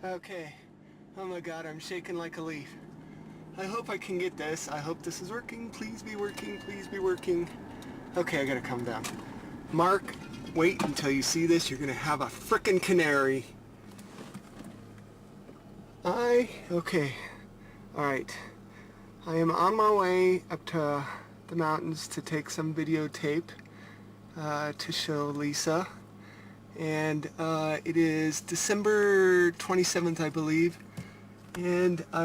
Okay. Oh my god, I'm shaking like a leaf. I hope I can get this. I hope this is working. Please be working. Please be working. Okay, I gotta calm down. Mark, wait until you see this. You're gonna have a frickin' canary. Okay. Alright. I am on my way up to the mountains to take some videotape to show Lisa. And it is December 27th, I believe. And I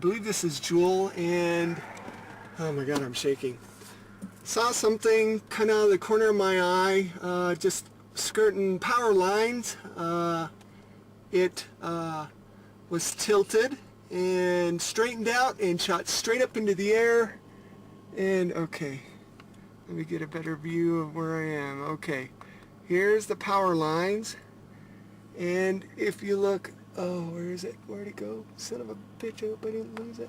believe this is Jewel, and oh my god, I'm shaking. Saw something kind of out of the corner of my eye, just skirting power lines. It was tilted and straightened out and shot straight up into the air. And okay, let me get a better view of where I am. Okay, here's the power lines, and if you look, oh, where is it? Where'd it go? Son of a bitch, I hope I didn't lose it.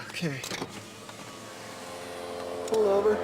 Okay. Pull over.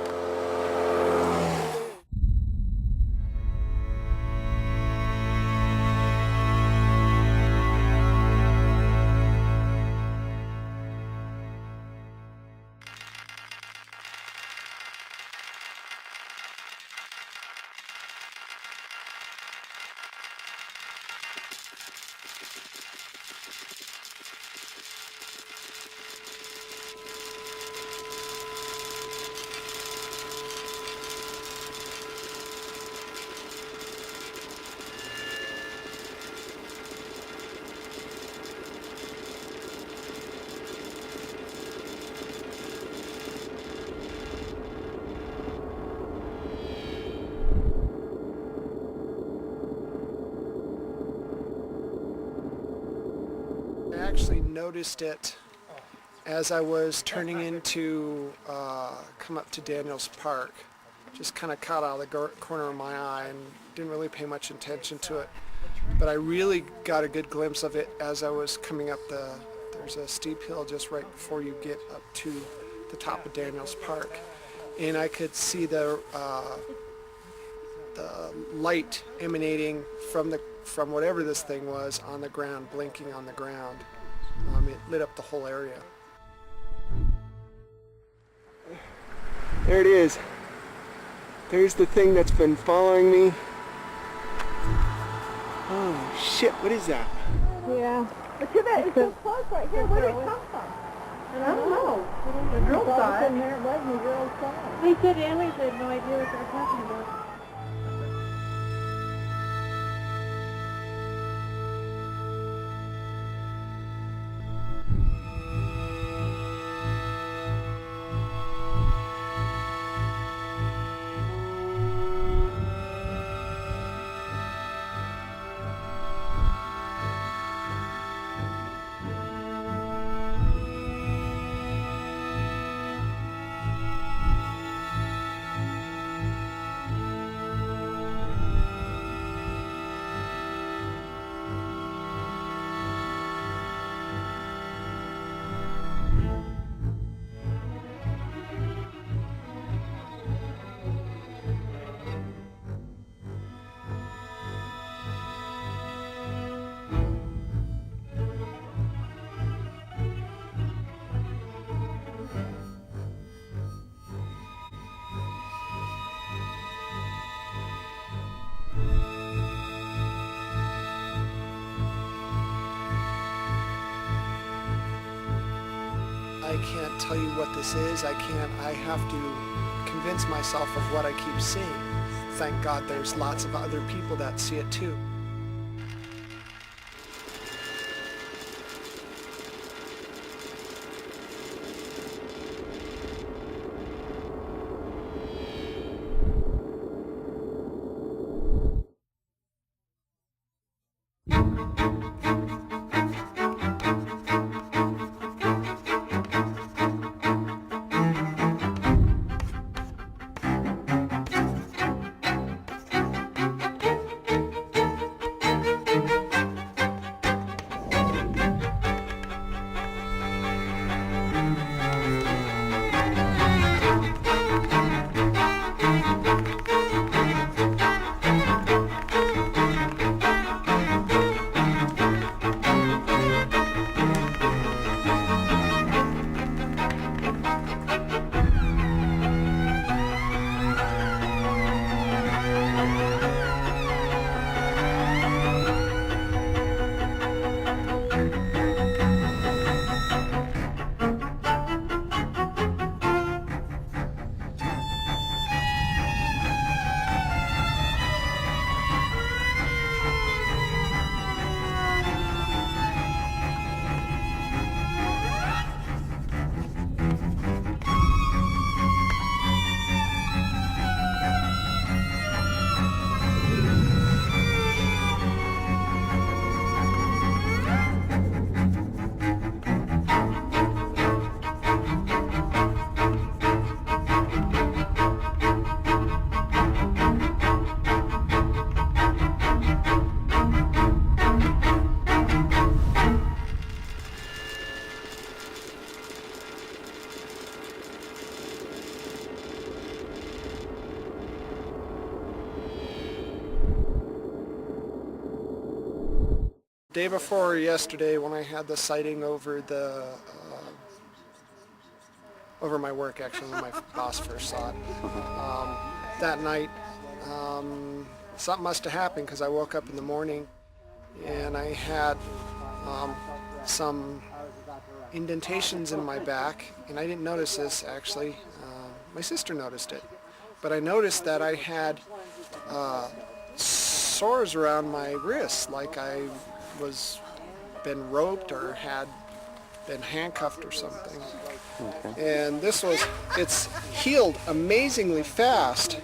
I actually noticed it as I was turning into come up to Daniels Park. Just kind of caught out of the corner of my eye and didn't really pay much attention to it. But I really got a good glimpse of it as I was coming up there's a steep hill just right before you get up to the top of Daniels Park. And I could see the light emanating from whatever this thing was on the ground, blinking on the ground. It lit up the whole area. There it is. There's the thing that's been following me. Oh shit, what is that? Yeah. Look at that, it's so close right here. Where did it come from? I don't know. The girl saw it. There it was, and the girl saw it. They said aliens had no idea what they were talking about. I can't tell you what this is. I have to convince myself of what I keep seeing. Thank God there's lots of other people that see it too. day before yesterday, when I had the sighting over over my work, actually, when my boss first saw it, that night, something must have happened because I woke up in the morning and I had some indentations in my back, and I didn't notice this actually. My sister noticed it, but I noticed that I had sores around my wrists, like I was been roped or had been handcuffed or something. Okay. And it's healed amazingly fast.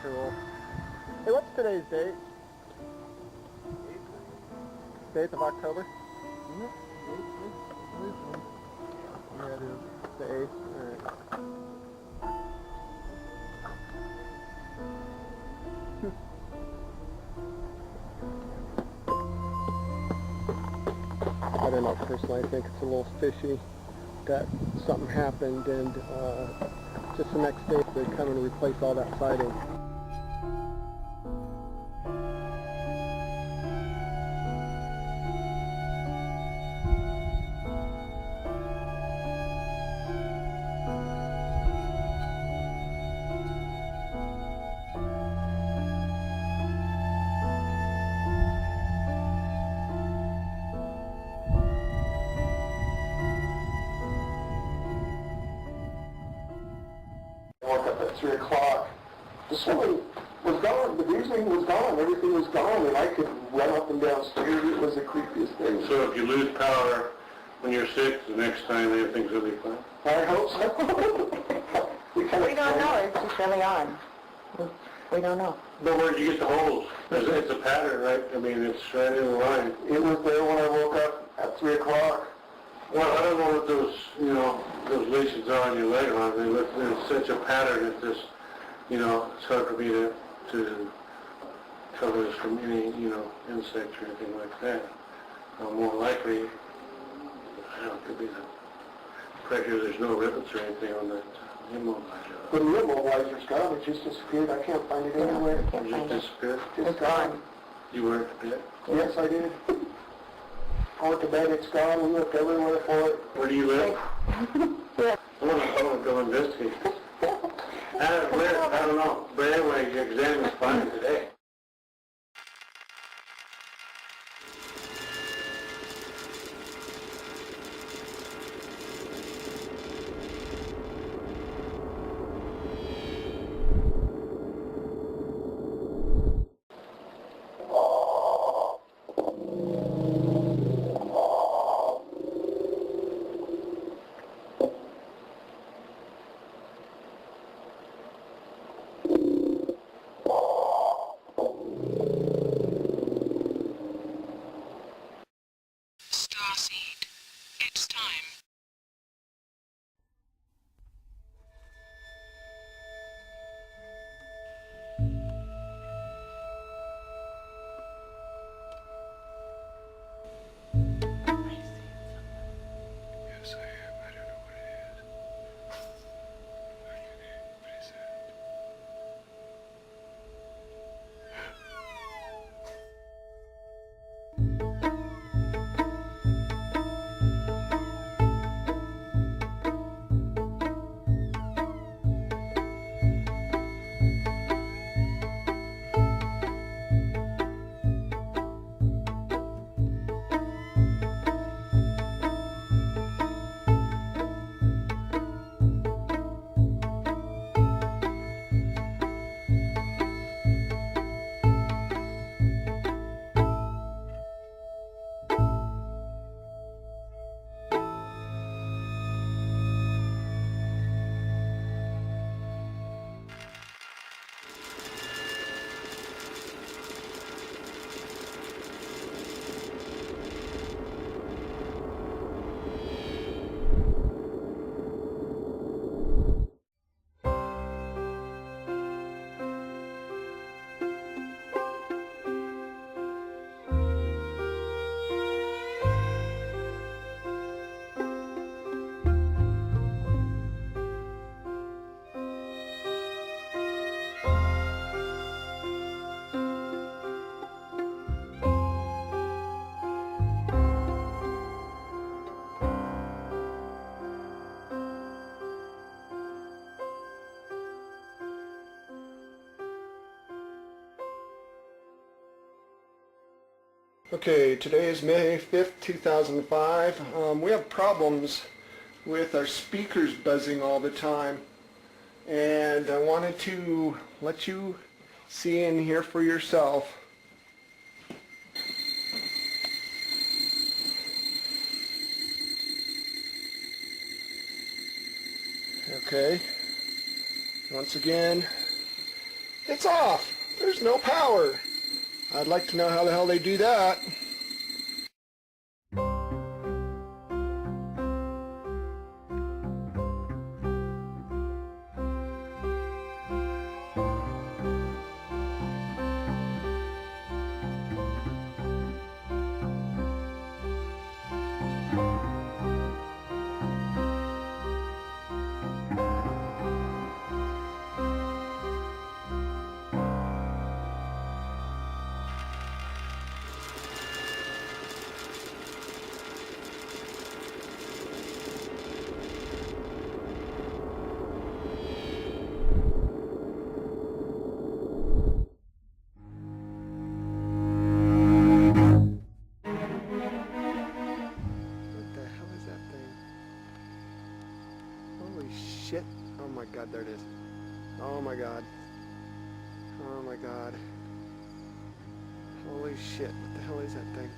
Cool. Hey, what's today's date? 8th of October? Yeah, it is. The 8th. Alright. I don't know, personally, I think it's a little fishy that something happened and just the next day they come and replace all that siding. At 3 o'clock, the swimming was gone, the music was gone, everything was gone, and I could run up and down stairs. It was the creepiest thing. So if you lose power when you're sick, the next time everything's going to be fine? I hope so. we don't know, it's just really odd. We don't know. But where did you get the holes? It's a pattern, right? I mean, it's right in the line. It was there when I woke up at 3 o'clock. Well, I don't know what those, those lesions are on your leg, Ron. There's such a pattern that this, it's hard for me to cover this from any, insects or anything like that. More likely, I don't know, it could be the pressure. There's no rivets or anything on that immobilizer. But the immobilizer's gone. It just disappeared. I can't find it anywhere. It just disappeared? It's gone. You were at the pit? Yes, I did. I went to bed, it's gone. We looked everywhere for it. Where do you live? Yeah. I want to go investigate. I don't know. But anyway, your exam is fine today. Okay, today is May 5th, 2005. We have problems with our speakers buzzing all the time, and I wanted to let you see and hear for yourself. Okay, once again, it's off. There's no power. I'd like to know how the hell they do that. Shit. Oh my god, there it is. Oh my god. Oh my god. Holy shit, what the hell is that thing?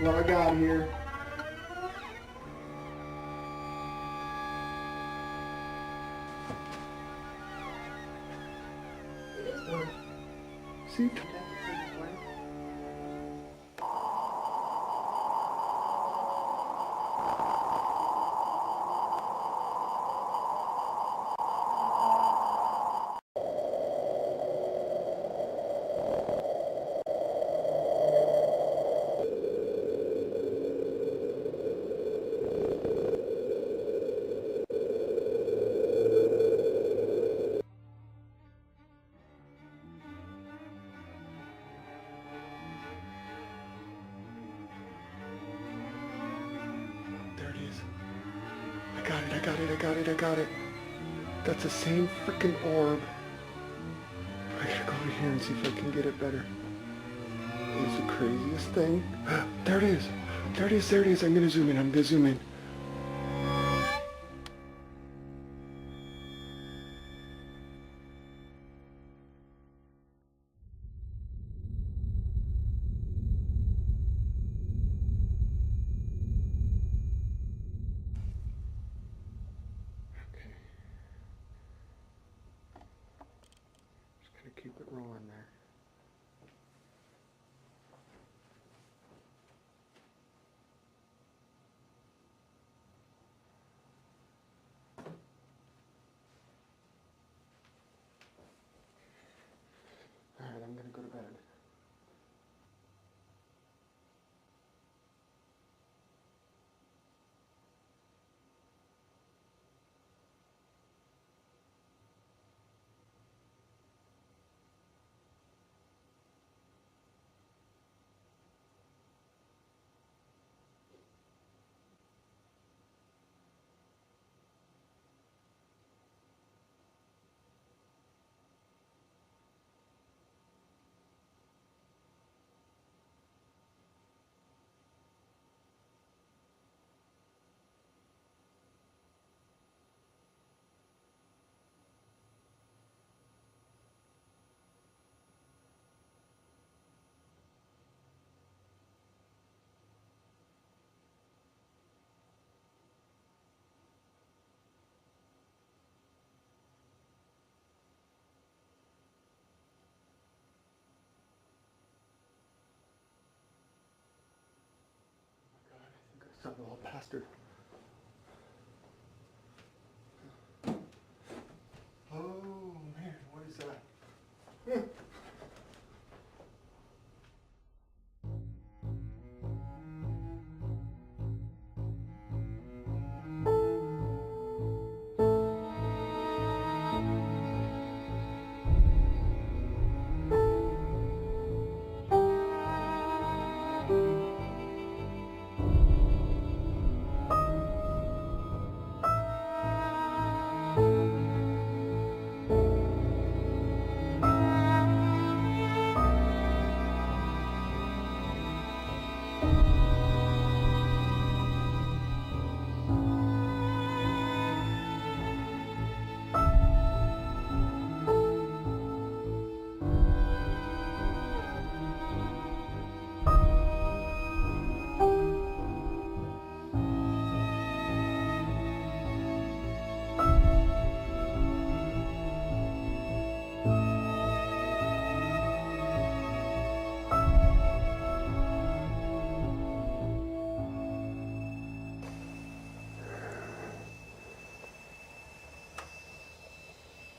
What I got here? See? I got it. That's the same freaking orb. I gotta go over here and see if I can get it better. It's the craziest thing. There it is. There it is. There it is. I'm gonna zoom in. Keep it rolling there. All right, I'm gonna go to bed. Son of a little bastard. Oh man, what is that?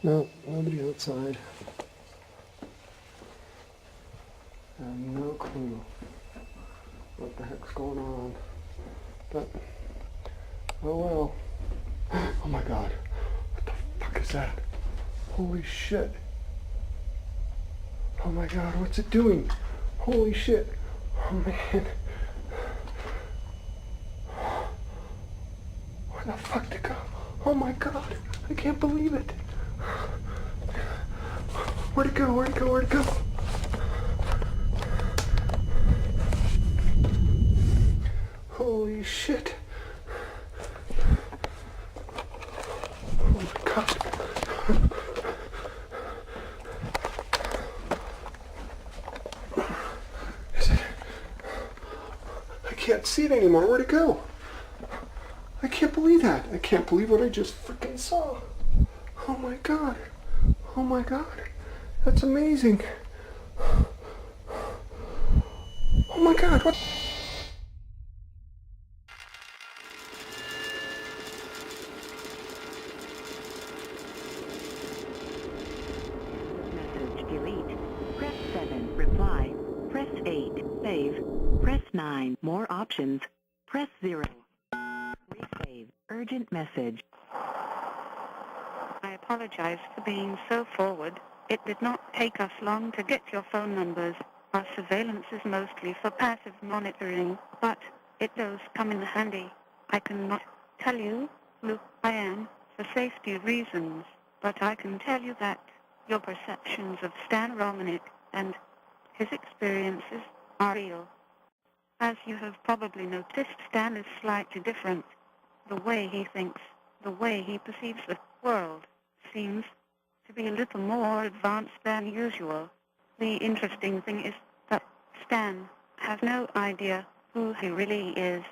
No, nobody outside. I have no clue what the heck's going on. But, oh well. Oh my god. What the fuck is that? Holy shit. Oh my god, what's it doing? Holy shit. Oh man. Where the fuck did it go? Oh my god. I can't believe it. Where'd it go? Where'd it go? Where'd it go? Holy shit. Oh my god. Is it? I can't see it anymore. Where'd it go? I can't believe that. I can't believe what I just freaking saw. Oh my god. Oh my god. That's amazing. Oh my god. What? Message delete. Press 7. Reply. Press 8. Save. Press 9. More options. Press 0. Resave. Urgent message. I apologize for being so forward. It did not take us long to get your phone numbers. Our surveillance is mostly for passive monitoring, but it does come in handy. I cannot tell you who I am for safety reasons, but I can tell you that your perceptions of Stan Romanek and his experiences are real. As you have probably noticed, Stan is slightly different. The way he thinks, the way he perceives the world, seems to be a little more advanced than usual. The interesting thing is that Stan has no idea who he really is.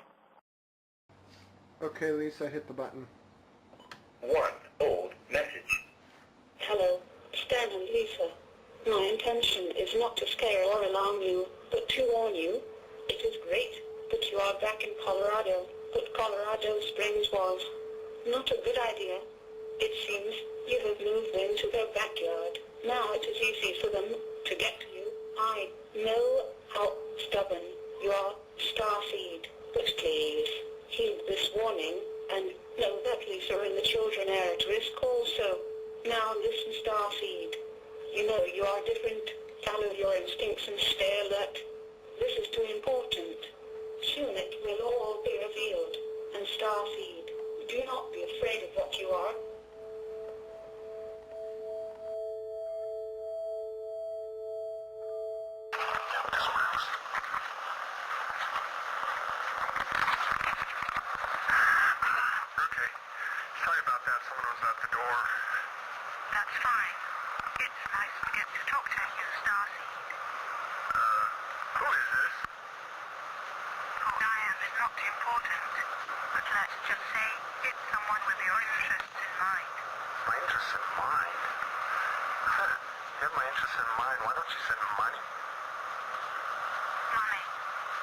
Okay, Lisa, hit the button. 1. Old message. Hello, Stan and Lisa. My intention is not to scare or alarm you, but to warn you. It is great that you are back in Colorado, but Colorado Springs was not a good idea. It seems you have moved into their backyard. Now it is easy for them to get to you. I know how stubborn your starseed, but please heed this warning and know that Lisa and the children are at risk also. Now listen, starseed. You know you are different. Follow your instincts and stay alert. This is too important. Soon it will all be revealed. And starseed, do not be afraid of what you are. Sorry about that. Someone was at the door. That's fine. It's nice to get to talk to you, Starseed. Who is this? Who I am is not important, but let's just say it's someone with your interests in mind. My interest in mind? You have my interest in mind. Why don't you send money? Money.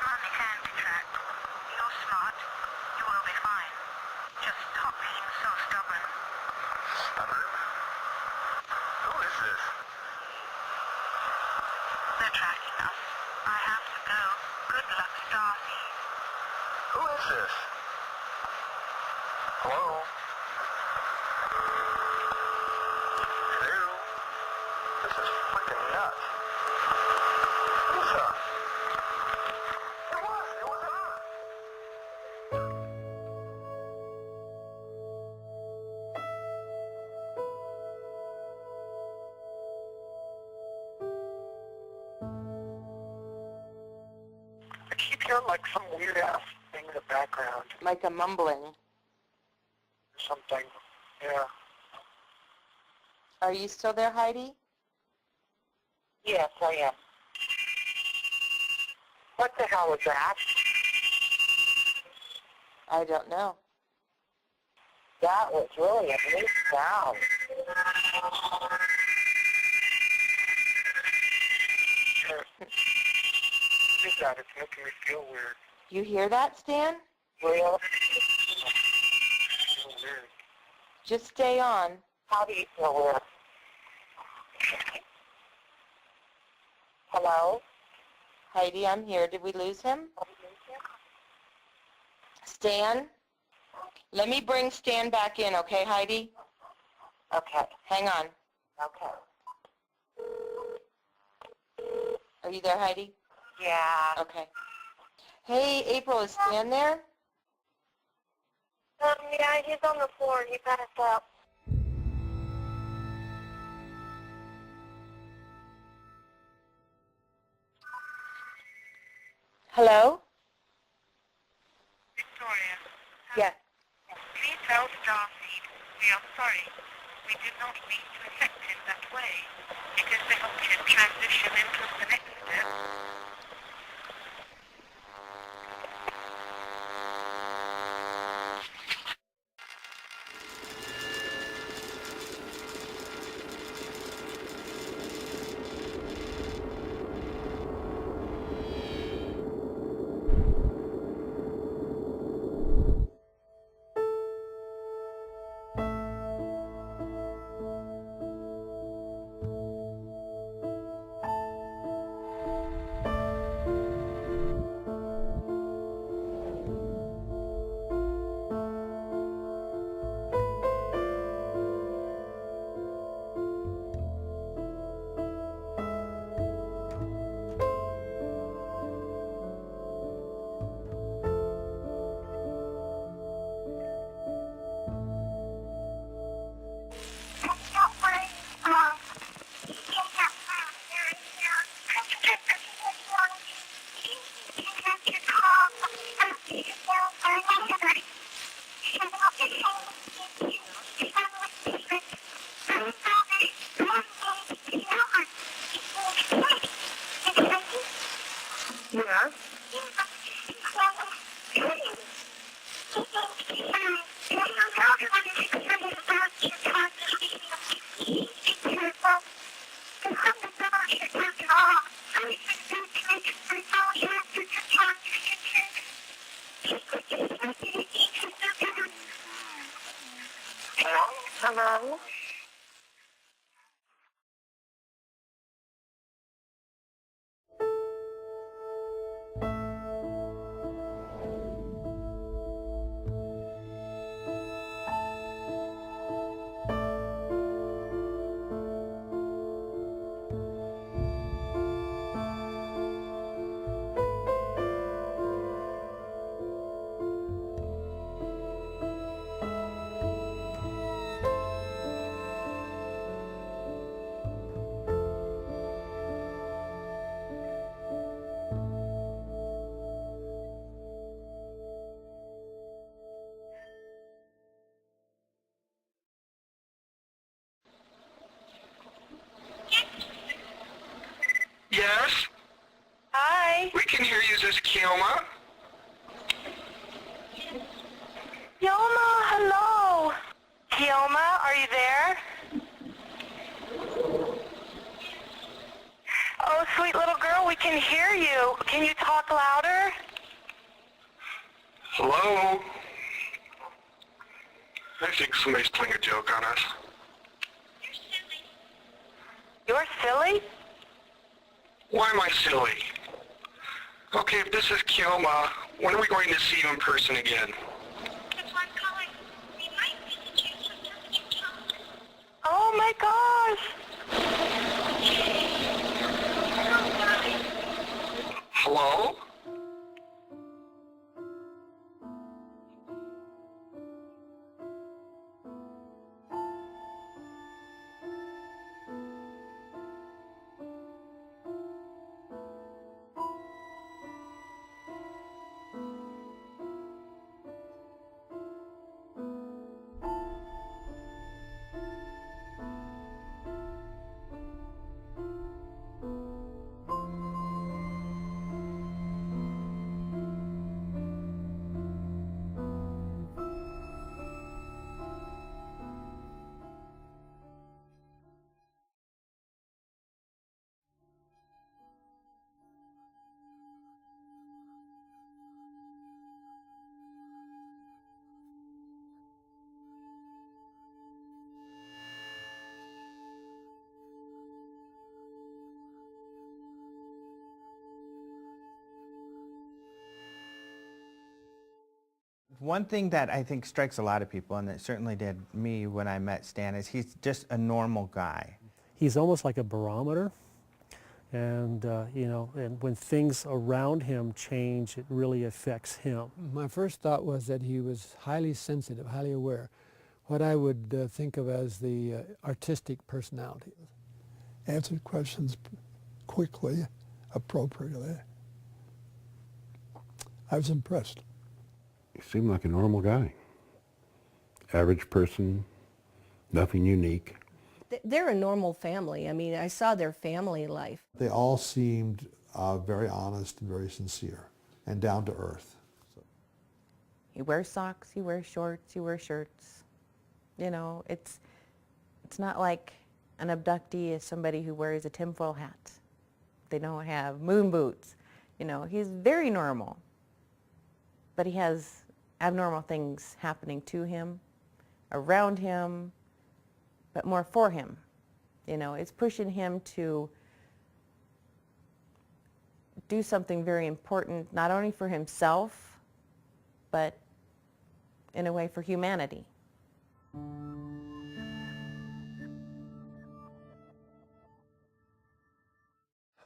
Money can be tracked. You're smart. You will be fine. Just stop being so stubborn. Stubborn? Who is this? They're tracking us. I have to go. Good luck, Starseed. Who is this? Hello? Hello? This is freaking nuts. Lisa! It was her! I keep hearing like some weird ass thing in the background. Like a mumbling. Something. Yeah. Are you still there, Heidi? Yes, I am. What the hell was that? I don't know. That was really a neat sound. God, it's making me feel weird. You hear that, Stan? Real? Feel weird. Just stay on. How do you feel weird? Hello? Heidi, I'm here. Did we lose him? Stan? Let me bring Stan back in, okay, Heidi? Okay. Hang on. Okay. Are you there, Heidi? Yeah. Okay. Hey, April, is Stan there? Yeah, he's on the floor. He passed out. Hello? Victoria. Yes. Please tell Starseed we are sorry. We did not mean to affect him that way. It is to help him transition into the next step. Hello? Yes? Hi. We can hear you. Is this Kioma? Yoma, hello. Kioma, are you there? Oh, sweet little girl, we can hear you. Can you talk louder? Hello? I think somebody's playing a joke on us. You're silly? Why am I silly? Okay, if this is Kioma, when are we going to see you in person again? Oh my gosh. Hello? One thing that I think strikes a lot of people, and it certainly did me when I met Stan, is he's just a normal guy. He's almost like a barometer, and you know, and when things around him change, it really affects him. My first thought was that he was highly sensitive, highly aware, what I would think of as the artistic personality. Answered questions quickly, appropriately. I was impressed. He seemed like a normal guy. Average person, nothing unique. They're a normal family. I mean, I saw their family life. They all seemed very honest and very sincere and down to earth. So. He wears socks, he wears shorts, he wears shirts. You know, it's not like an abductee is somebody who wears a tinfoil hat. They don't have moon boots. You know, he's very normal. But he has abnormal things happening to him, around him, but more for him. You know, it's pushing him to do something very important, not only for himself, but in a way for humanity.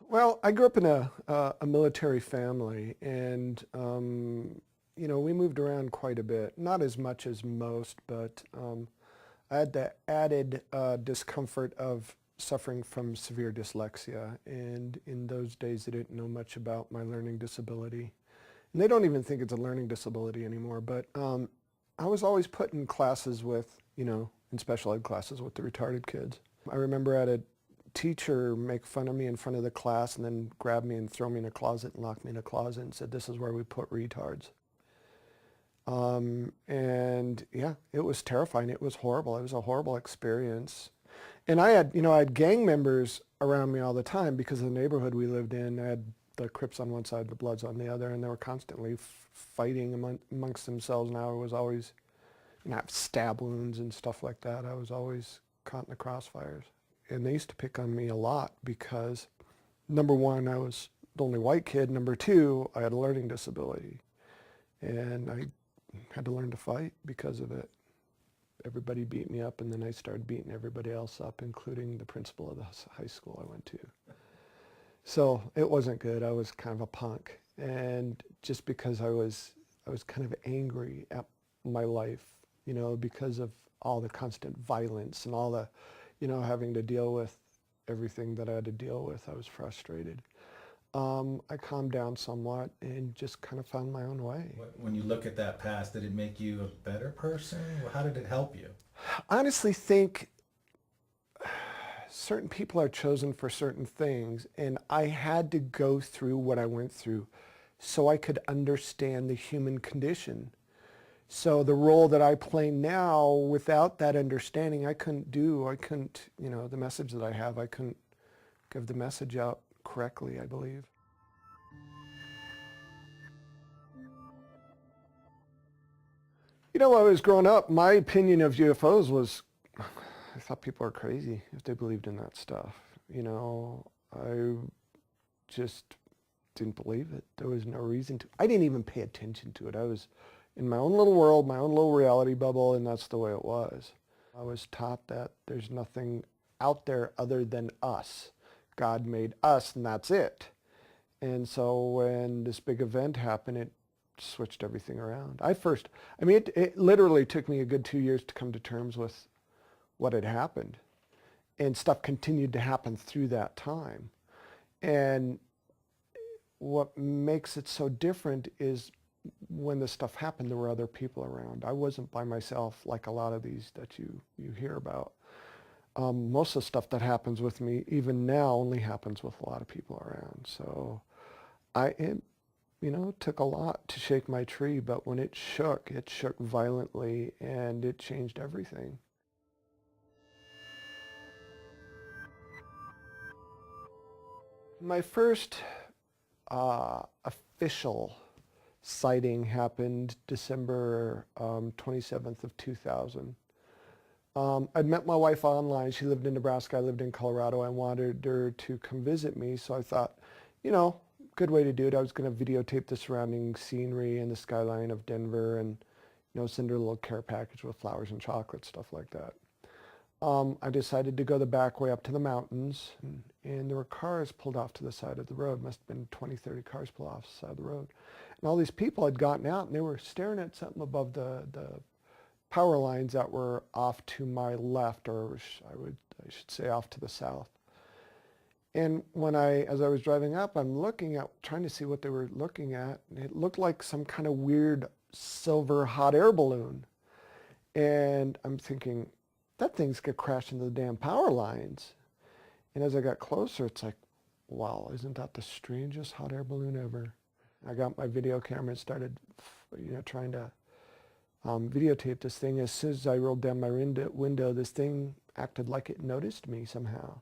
Well, I grew up in a military family, and you know, we moved around quite a bit. Not as much as most, but I had the added discomfort of suffering from severe dyslexia, and in those days they didn't know much about my learning disability. And they don't even think it's a learning disability anymore, but I was always put in classes with, you know, in special ed classes with the retarded kids. I remember I had a teacher make fun of me in front of the class and then grab me and throw me in a closet and lock me in a closet and said, "This is where we put retards." And yeah, it was terrifying. It was horrible. It was a horrible experience. And I had, you know, I had gang members around me all the time because of the neighborhood we lived in. I had the Crips on one side, the Bloods on the other, and they were constantly fighting amongst themselves. And I was always, you know, have stab wounds and stuff like that. I was always caught in the crossfires. And they used to pick on me a lot because, number one, I was the only white kid. Number two, I had a learning disability. And I had to learn to fight because of it. Everybody beat me up, and then I started beating everybody else up, including the principal of the high school I went to. So it wasn't good. I was kind of a punk. And just because I was kind of angry at my life, you know, because of all the constant violence and all the, you know, having to deal with everything that I had to deal with, I was frustrated. I calmed down somewhat and just kind of found my own way. When you look at that past, did it make you a better person? How did it help you? I honestly think certain people are chosen for certain things, and I had to go through what I went through so I could understand the human condition. So the role that I play now, without that understanding, I couldn't, you know, the message that I have, I couldn't give the message out correctly, I believe. You know, when I was growing up, my opinion of UFOs was, I thought people were crazy if they believed in that stuff. You know, I just didn't believe it. There was no reason to. I didn't even pay attention to it. I was in my own little world, my own little reality bubble, and that's the way it was. I was taught that there's nothing out there other than us. God made us, and that's it. And so when this big event happened, it switched everything around. It literally took me a good 2 years to come to terms with what had happened. And stuff continued to happen through that time. And what makes it so different is when this stuff happened, there were other people around. I wasn't by myself like a lot of these that you hear about. Most of the stuff that happens with me, even now, only happens with a lot of people around. So it took a lot to shake my tree, but when it shook violently, and it changed everything. My first official sighting happened December 27th of 2000. I'd met my wife online. She lived in Nebraska. I lived in Colorado. I wanted her to come visit me, so I thought, good way to do it. I was going to videotape the surrounding scenery and the skyline of Denver and send her a little care package with flowers and chocolate, stuff like that. I decided to go the back way up to the mountains, and there were cars pulled off to the side of the road. Must have been 20, 30 cars pulled off the side of the road. And all these people had gotten out, and they were staring at something above the power lines that were off to my left, or I should say off to the south. And as I was driving up, I'm looking at, trying to see what they were looking at, and it looked like some kind of weird silver hot air balloon. And I'm thinking, that thing's gonna crash into the damn power lines. And as I got closer, it's like, wow, isn't that the strangest hot air balloon ever? I got my video camera and started, trying to videotape this thing. As soon as I rolled down my window, this thing acted like it noticed me somehow.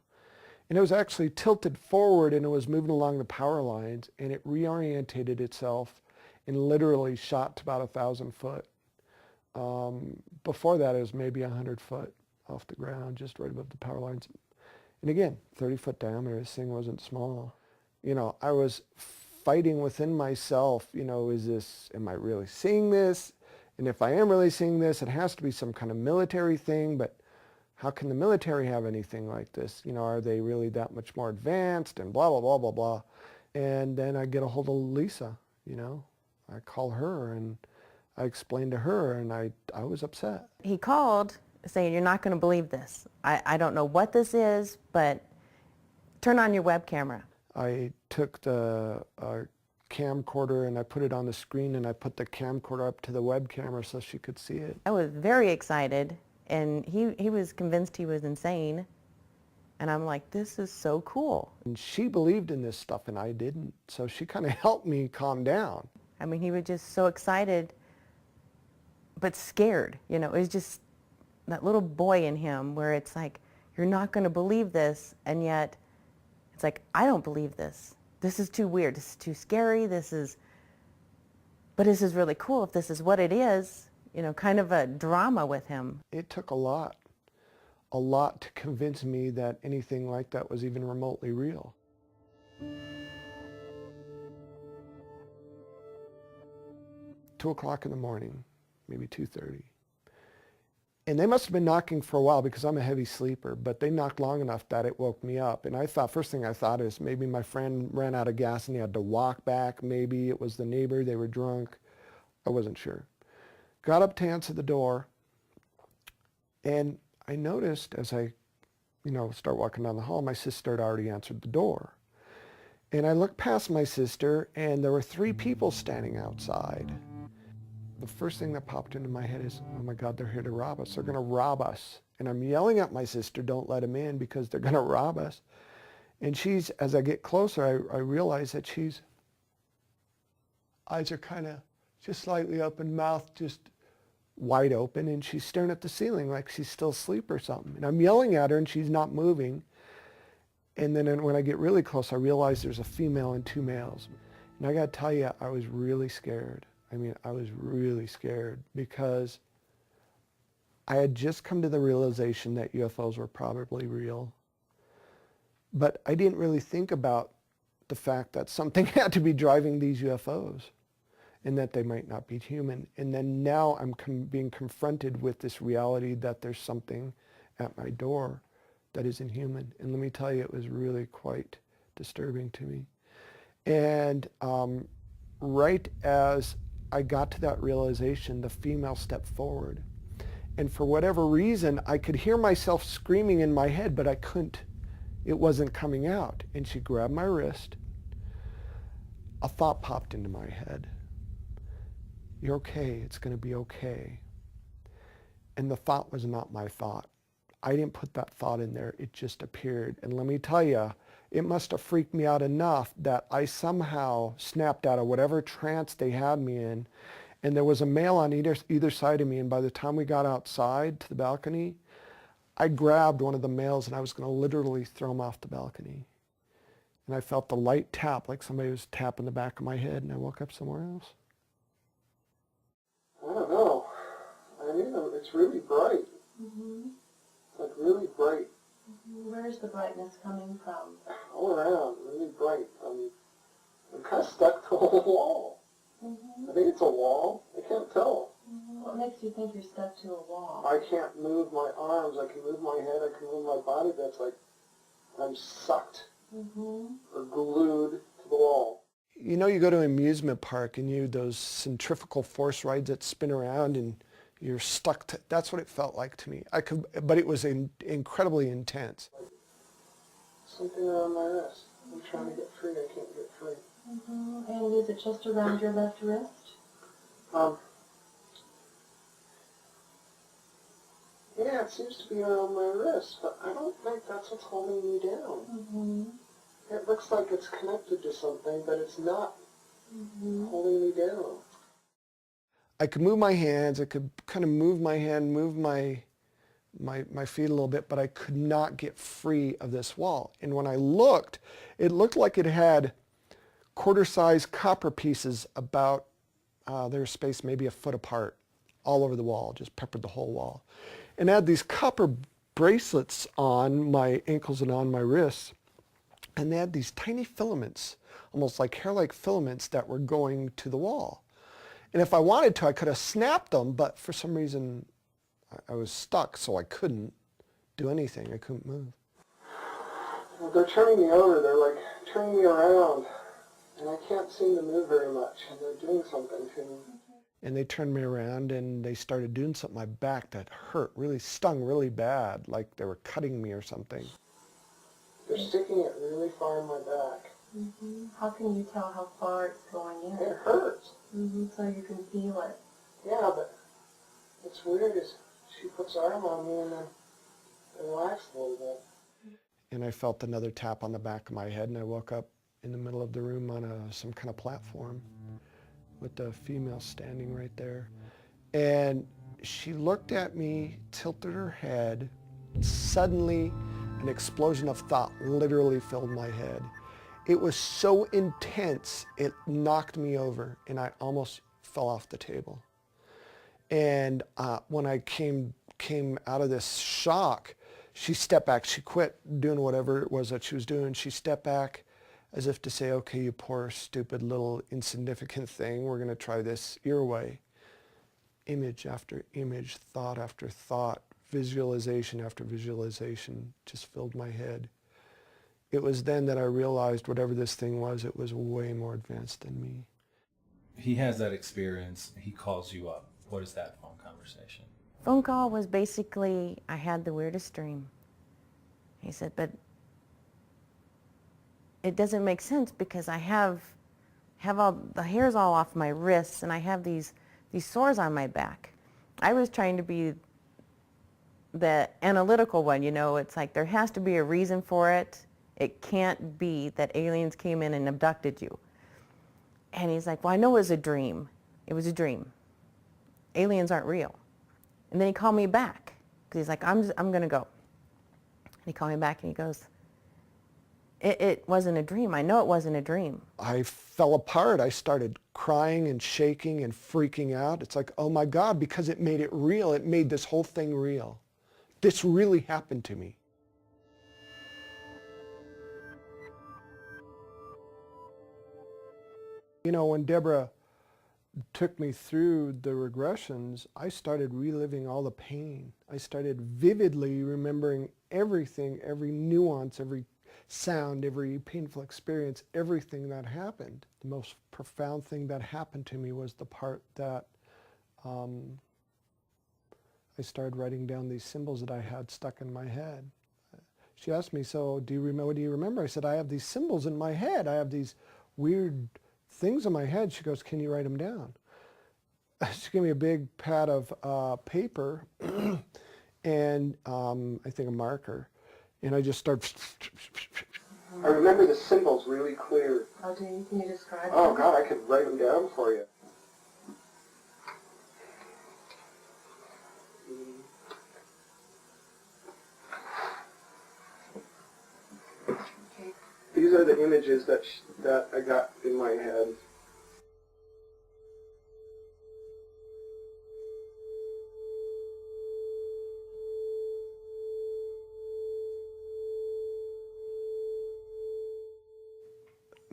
And it was actually tilted forward, and it was moving along the power lines, and it reorientated itself and literally shot to about 1,000 foot. Before that, it was maybe 100 foot off the ground, just right above the power lines. And again, 30-foot diameter, this thing wasn't small. I was fighting within myself, am I really seeing this? And if I am really seeing this, it has to be some kind of military thing, but how can the military have anything like this? Are they really that much more advanced, and blah, blah, blah, blah, blah. And then I get a hold of Lisa, I call her, and I explained to her, and I was upset. He called saying, you're not going to believe this. I don't know what this is, but turn on your web camera. I took the camcorder and I put it on the screen, and I put the camcorder up to the web camera so she could see it. I was very excited, and he was convinced he was insane. And I'm like, this is so cool. And she believed in this stuff and I didn't, so she kind of helped me calm down. I mean, he was just so excited, but scared. It was just that little boy in him where it's like, you're not going to believe this, and yet it's like, I don't believe this. This is too weird. This is too scary. But this is really cool if this is what it is, kind of a drama with him. It took a lot to convince me that anything like that was even remotely real. 2 o'clock in the morning, maybe 2:30. And they must have been knocking for a while because I'm a heavy sleeper, but they knocked long enough that it woke me up. And first thing I thought is maybe my friend ran out of gas and he had to walk back. Maybe it was the neighbor, they were drunk. I wasn't sure. Got up to answer the door, and I noticed as I, start walking down the hall, my sister had already answered the door. And I looked past my sister, and there were 3 people standing outside. The first thing that popped into my head is, oh my God, they're here to rob us. They're going to rob us. And I'm yelling at my sister, don't let them in because they're going to rob us. And as I get closer, I realize that eyes are kind of just slightly open, mouth just wide open, and she's staring at the ceiling like she's still asleep or something. And I'm yelling at her, and she's not moving. And then when I get really close, I realize there's a female and 2 males. And I got to tell you, I was really scared. I was really scared because I had just come to the realization that UFOs were probably real. But I didn't really think about the fact that something had to be driving these UFOs and that they might not be human. And then now I'm being confronted with this reality that there's something at my door that isn't human. And let me tell you, it was really quite disturbing to me. And right as I got to that realization, the female stepped forward. And for whatever reason, I could hear myself screaming in my head, but I couldn't. It wasn't coming out. And she grabbed my wrist. A thought popped into my head. You're okay. It's going to be okay. And the thought was not my thought. I didn't put that thought in there. It just appeared. And let me tell you, it must have freaked me out enough that I somehow snapped out of whatever trance they had me in. And there was a male on either side of me. And by the time we got outside to the balcony, I grabbed one of the males and I was going to literally throw him off the balcony. And I felt the light tap, like somebody was tapping the back of my head, and I woke up somewhere else. I don't know. It's really bright. Mm-hmm. It's like really bright. Where's the brightness coming from? All around, really bright. I'm kind of stuck to a wall. Mm-hmm. I think it's a wall. I can't tell. Mm-hmm. What makes you think you're stuck to a wall? I can't move my arms. I can move my head. I can move my body. But it's like I'm sucked or glued to the wall. You know, you go to an amusement park and you those centrifugal force rides that spin around and you're stuck to, that's what it felt like to me. I could, but it was incredibly intense. Something around my wrist. I'm trying to get free. I can't get free. And is it just around your left wrist? Yeah, it seems to be around my wrist, but I don't think that's what's holding me down. It looks like it's connected to something, but it's not holding me down. I could move my hands. I could kind of move my hand, move my feet a little bit, but I could not get free of this wall. And when I looked, it looked like it had quarter-sized copper pieces about their space maybe a foot apart all over the wall, just peppered the whole wall. And I had these copper bracelets on my ankles and on my wrists, and they had these tiny filaments, almost like hair-like filaments that were going to the wall. And if I wanted to, I could have snapped them, but for some reason I was stuck, so I couldn't do anything. I couldn't move. Well, they're turning me over. They're like turning me around, and I can't seem to move very much, and they're doing something to me. And they turned me around, and they started doing something to my back that hurt, really stung really bad, like they were cutting me or something. They're sticking it really far in my back. How can you tell how far it's going in? It hurts. So you can feel it. Yeah, but it's weird. She puts her arm on me and then it relaxed a little bit. And I felt another tap on the back of my head, and I woke up in the middle of the room on some kind of platform with the female standing right there. And she looked at me, tilted her head. Suddenly, an explosion of thought literally filled my head. It was so intense, it knocked me over, and I almost fell off the table. And when I came out of this shock, she stepped back. She quit doing whatever it was that she was doing. She stepped back as if to say, okay, you poor, stupid, little, insignificant thing, we're going to try this your way. Image after image, thought after thought, visualization after visualization just filled my head. It was then that I realized whatever this thing was, it was way more advanced than me. He has that experience. He calls you up. What is that phone conversation? Phone call was basically, I had the weirdest dream. He said, but it doesn't make sense because I have all the hairs all off my wrists and I have these sores on my back. I was trying to be the analytical one, you know, it's like there has to be a reason for it. It can't be that aliens came in and abducted you. And he's like, well, I know it was a dream. It was a dream. Aliens aren't real. And then he called me back because he's like, I'm going to go. And he called me back and he goes, it wasn't a dream. I know it wasn't a dream. I fell apart. I started crying and shaking and freaking out. It's like, oh my God, because it made it real. It made this whole thing real. This really happened to me. You know, when Deborah took me through the regressions, I started reliving all the pain. I started vividly remembering everything, every nuance, every sound, every painful experience, everything that happened. The most profound thing that happened to me was the part that I started writing down these symbols that I had stuck in my head. She asked me, so what do you remember? I said, I have these symbols in my head. I have these weird things in my head. She goes, can you write them down? She gave me a big pad of paper and I think a marker. And I just started. I remember the symbols really clear. How do you, can you describe them? Oh God, I could write them down for you. These are the images that I got in my head.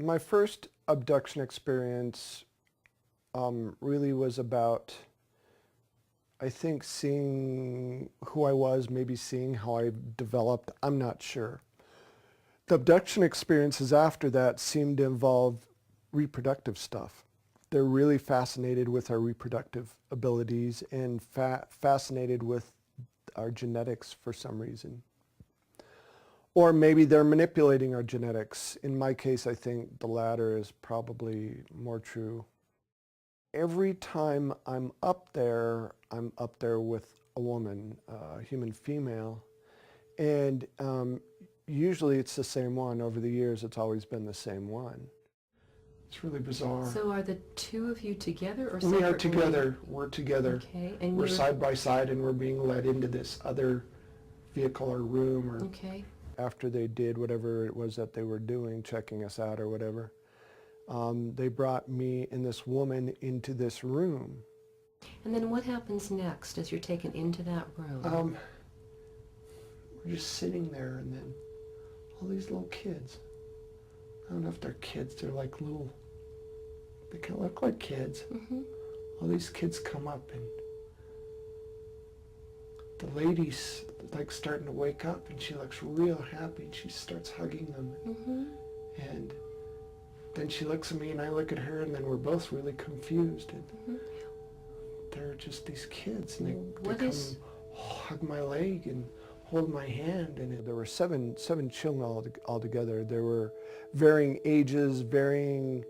My first abduction experience really was about I think seeing who I was, maybe seeing how I developed, I'm not sure. The abduction experiences after that seemed to involve reproductive stuff. They're really fascinated with our reproductive abilities and fascinated with our genetics for some reason. Or maybe they're manipulating our genetics. In my case, I think the latter is probably more true. Every time I'm up there with a woman, a human female, and usually it's the same one. Over the years, it's always been the same one. It's really bizarre. So are the two of you together or We are separately? together. We're together. Okay. And we're side by side, and we're being led into this other vehicle or room. Or okay. After they did whatever it was that they were doing, checking us out or whatever, they brought me and this woman into this room. And then what happens next as you're taken into that room? We're just sitting there, and then all these little kids. I don't know if they're kids. They're like little, they kind of look like kids. Mm-hmm. All these kids come up, and the lady's like starting to wake up, and she looks real happy, and she starts hugging them. Mm-hmm. And then she looks at me, and I look at her, and then we're both really confused. And mm-hmm. they're just these kids, and they come and hug my leg and hold my hand. And there were seven children altogether. There were varying ages, varying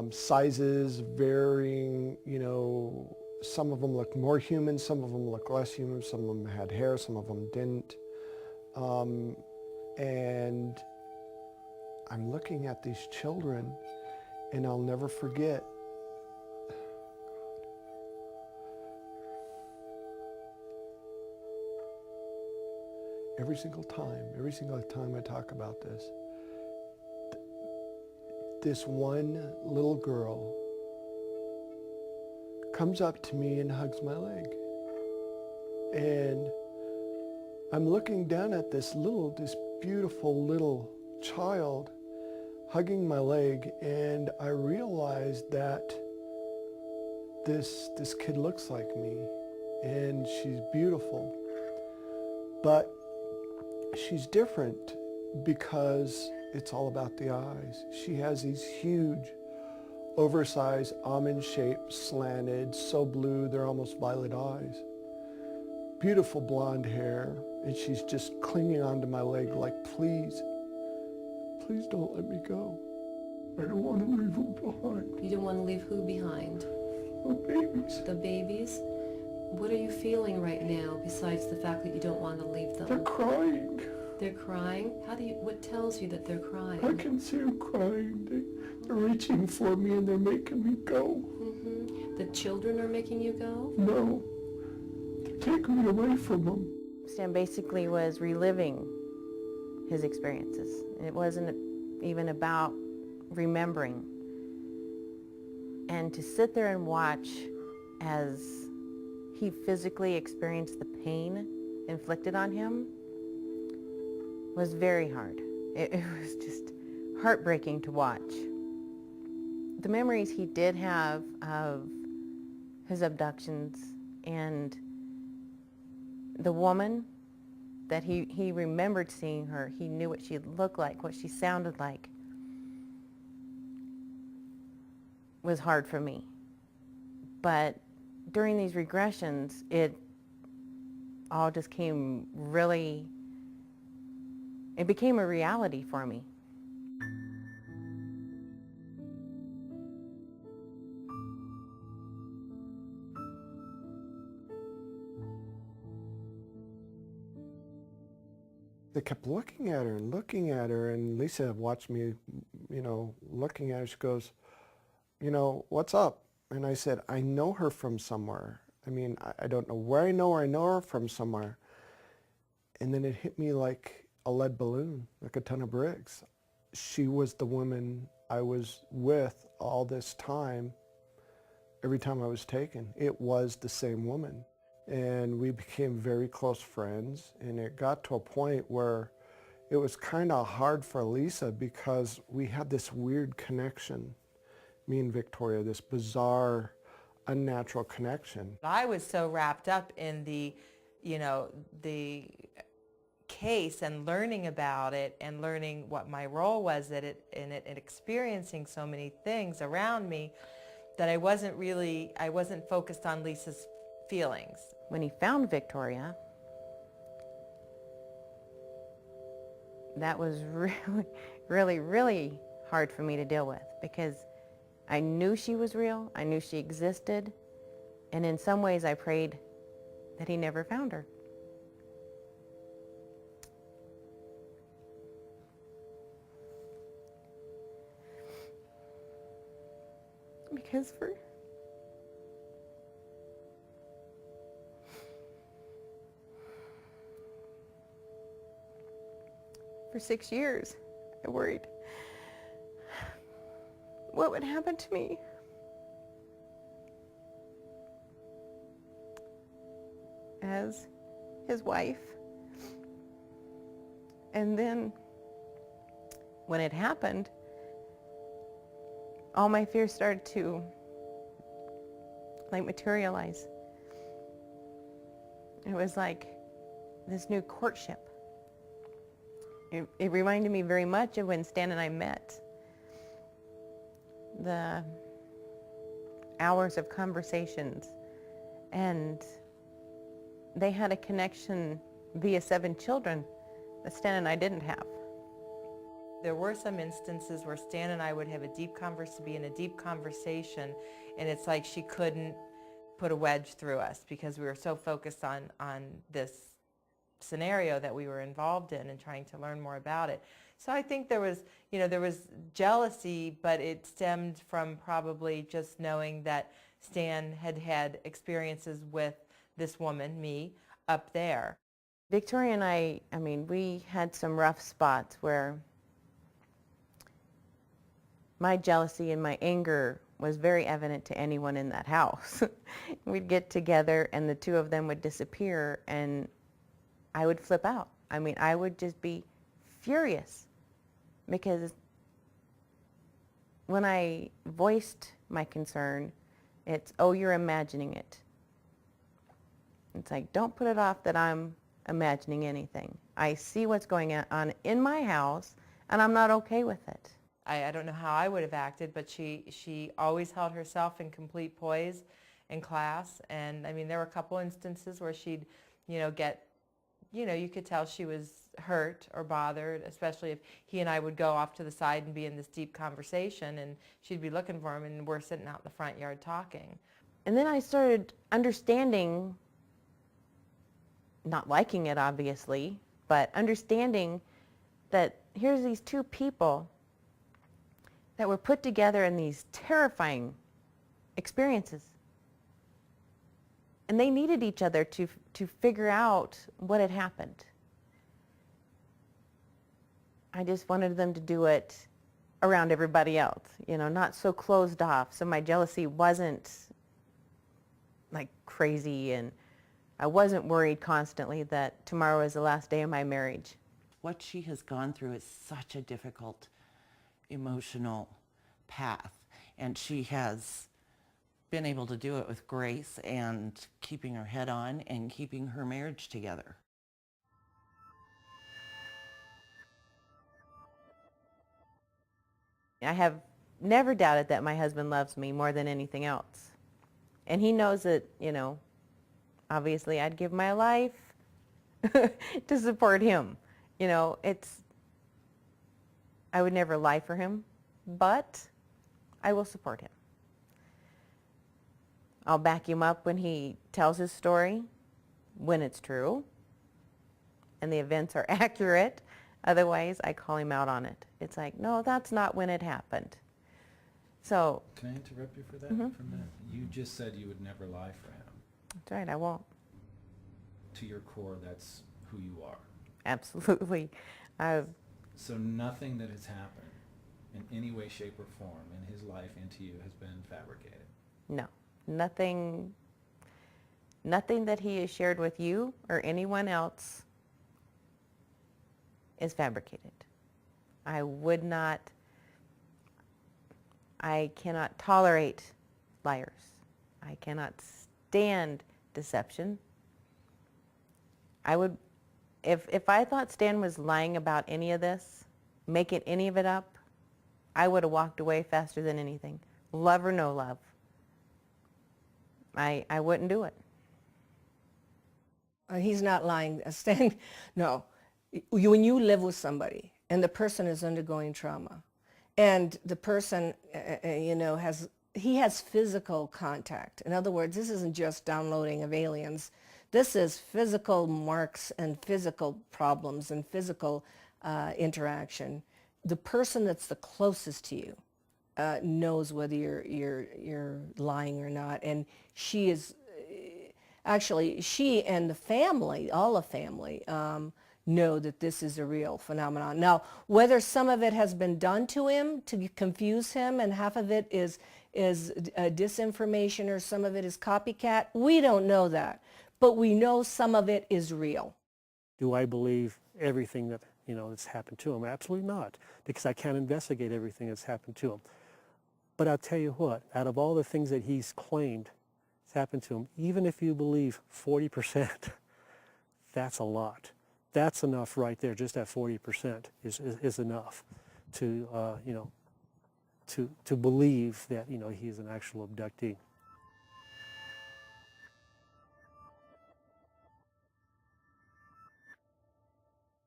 sizes, varying, you know, some of them looked more human, some of them looked less human, some of them had hair, some of them didn't. And I'm looking at these children, and I'll never forget, every single time I talk about this, this one little girl comes up to me and hugs my leg. And I'm looking down at this beautiful little child hugging my leg, and I realized that this kid looks like me, and she's beautiful. But she's different because it's all about the eyes. She has these huge, oversized, almond-shaped, slanted, so blue they're almost violet eyes. Beautiful blonde hair, and she's just clinging onto my leg like, please, please don't let me go. I don't want to leave her behind. You don't want to leave who behind? The babies. The babies? What are you feeling right now besides the fact that you don't want to leave them? They're crying. They're crying? What tells you that they're crying? I can see them crying. They're reaching for me, and they're making me go. Mm-hmm. The children are making you go? No. They're taking me away from them. Stan basically was reliving his experiences. It wasn't even about remembering. And to sit there and watch as he physically experienced the pain inflicted on him was very hard. It was just heartbreaking to watch. The memories he did have of his abductions and the woman that he remembered seeing her, he knew what she looked like, what she sounded like, was hard for me. But during these regressions, it all just came really, it became a reality for me. They kept looking at her, and Lisa watched me, you know, looking at her. She goes, you know, what's up? And I said, I know her from somewhere. I mean, I don't know where I know her. I know her from somewhere. And then it hit me like a lead balloon, like a ton of bricks. She was the woman I was with all this time, every time I was taken. It was the same woman. And we became very close friends. And it got to a point where it was kind of hard for Lisa because we had this weird connection, me and Victoria, this bizarre, unnatural connection. I was so wrapped up in the, the case and learning about it and learning what my role was in it and experiencing so many things around me that I wasn't focused on Lisa's feelings. When he found Victoria, that was really hard for me to deal with, because I knew she was real, I knew she existed, and in some ways I prayed that he never found her. Because for 6 years, I worried what would happen to me. As his wife. And then when it happened, all my fears started to materialize. It was like this new courtship. It reminded me very much of when Stan and I met. The hours of conversations, and they had a connection via 7 children that Stan and I didn't have. There were some instances where Stan and I would have be in a deep conversation, and it's like she couldn't put a wedge through us because we were so focused on this scenario that we were involved in and trying to learn more about it. So I think there was jealousy, but it stemmed from probably just knowing that Stan had had experiences with this woman, me, up there. Victoria and I mean, we had some rough spots where my jealousy and my anger was very evident to anyone in that house. We'd get together and the two of them would disappear and I would flip out. I mean, I would just be furious because when I voiced my concern, it's, oh, you're imagining it. It's like, don't put it off that I'm imagining anything. I see what's going on in my house and I'm not okay with it. I don't know how I would have acted, but she always held herself in complete poise in class. And I mean, there were a couple instances where she'd, get, you could tell she was hurt or bothered, especially if he and I would go off to the side and be in this deep conversation and she'd be looking for him and we're sitting out in the front yard talking. And then I started understanding, not liking it obviously, but understanding that here's these two people that were put together in these terrifying experiences. And they needed each other to figure out what had happened. I just wanted them to do it around everybody else, not so closed off. So my jealousy wasn't like crazy, and I wasn't worried constantly that tomorrow is the last day of my marriage. What she has gone through is such a difficult emotional path, and she has been able to do it with grace and keeping her head on and keeping her marriage together. I have never doubted that my husband loves me more than anything else. And he knows that, obviously I'd give my life to support him. I would never lie for him, but I will support him. I'll back him up when he tells his story, when it's true, and the events are accurate. Otherwise, I call him out on it. It's like, no, that's not when it happened. So. Can I interrupt you for that? Mm-hmm. For a minute? You just said you would never lie for him. That's right, I won't. To your core, that's who you are. Absolutely. So nothing that has happened in any way, shape, or form in his life and to you has been fabricated? No. Nothing that he has shared with you or anyone else is fabricated. I cannot tolerate liars. I cannot stand deception. I would, if I thought Stan was lying about any of this, making any of it up, I would have walked away faster than anything. Love or no love. I wouldn't do it. He's not lying. Stan, no. When you live with somebody and the person is undergoing trauma and the person, you know, he has physical contact. In other words, this isn't just downloading of aliens. This is physical marks and physical problems and physical interaction. The person that's the closest to you knows whether you're lying or not, and she is actually, she and the family, all the family, know that this is a real phenomenon. Now, whether some of it has been done to him to confuse him and half of it is disinformation or some of it is copycat, we don't know that. But we know some of it is real. Do I believe everything that, you know, that's happened to him? Absolutely not, because I can't investigate everything that's happened to him. But I'll tell you what, out of all the things that he's claimed has happened to him, even if you believe 40%, that's a lot. That's enough right there. Just that 40% is enough to, you know, to believe that, you know, he's an actual abductee.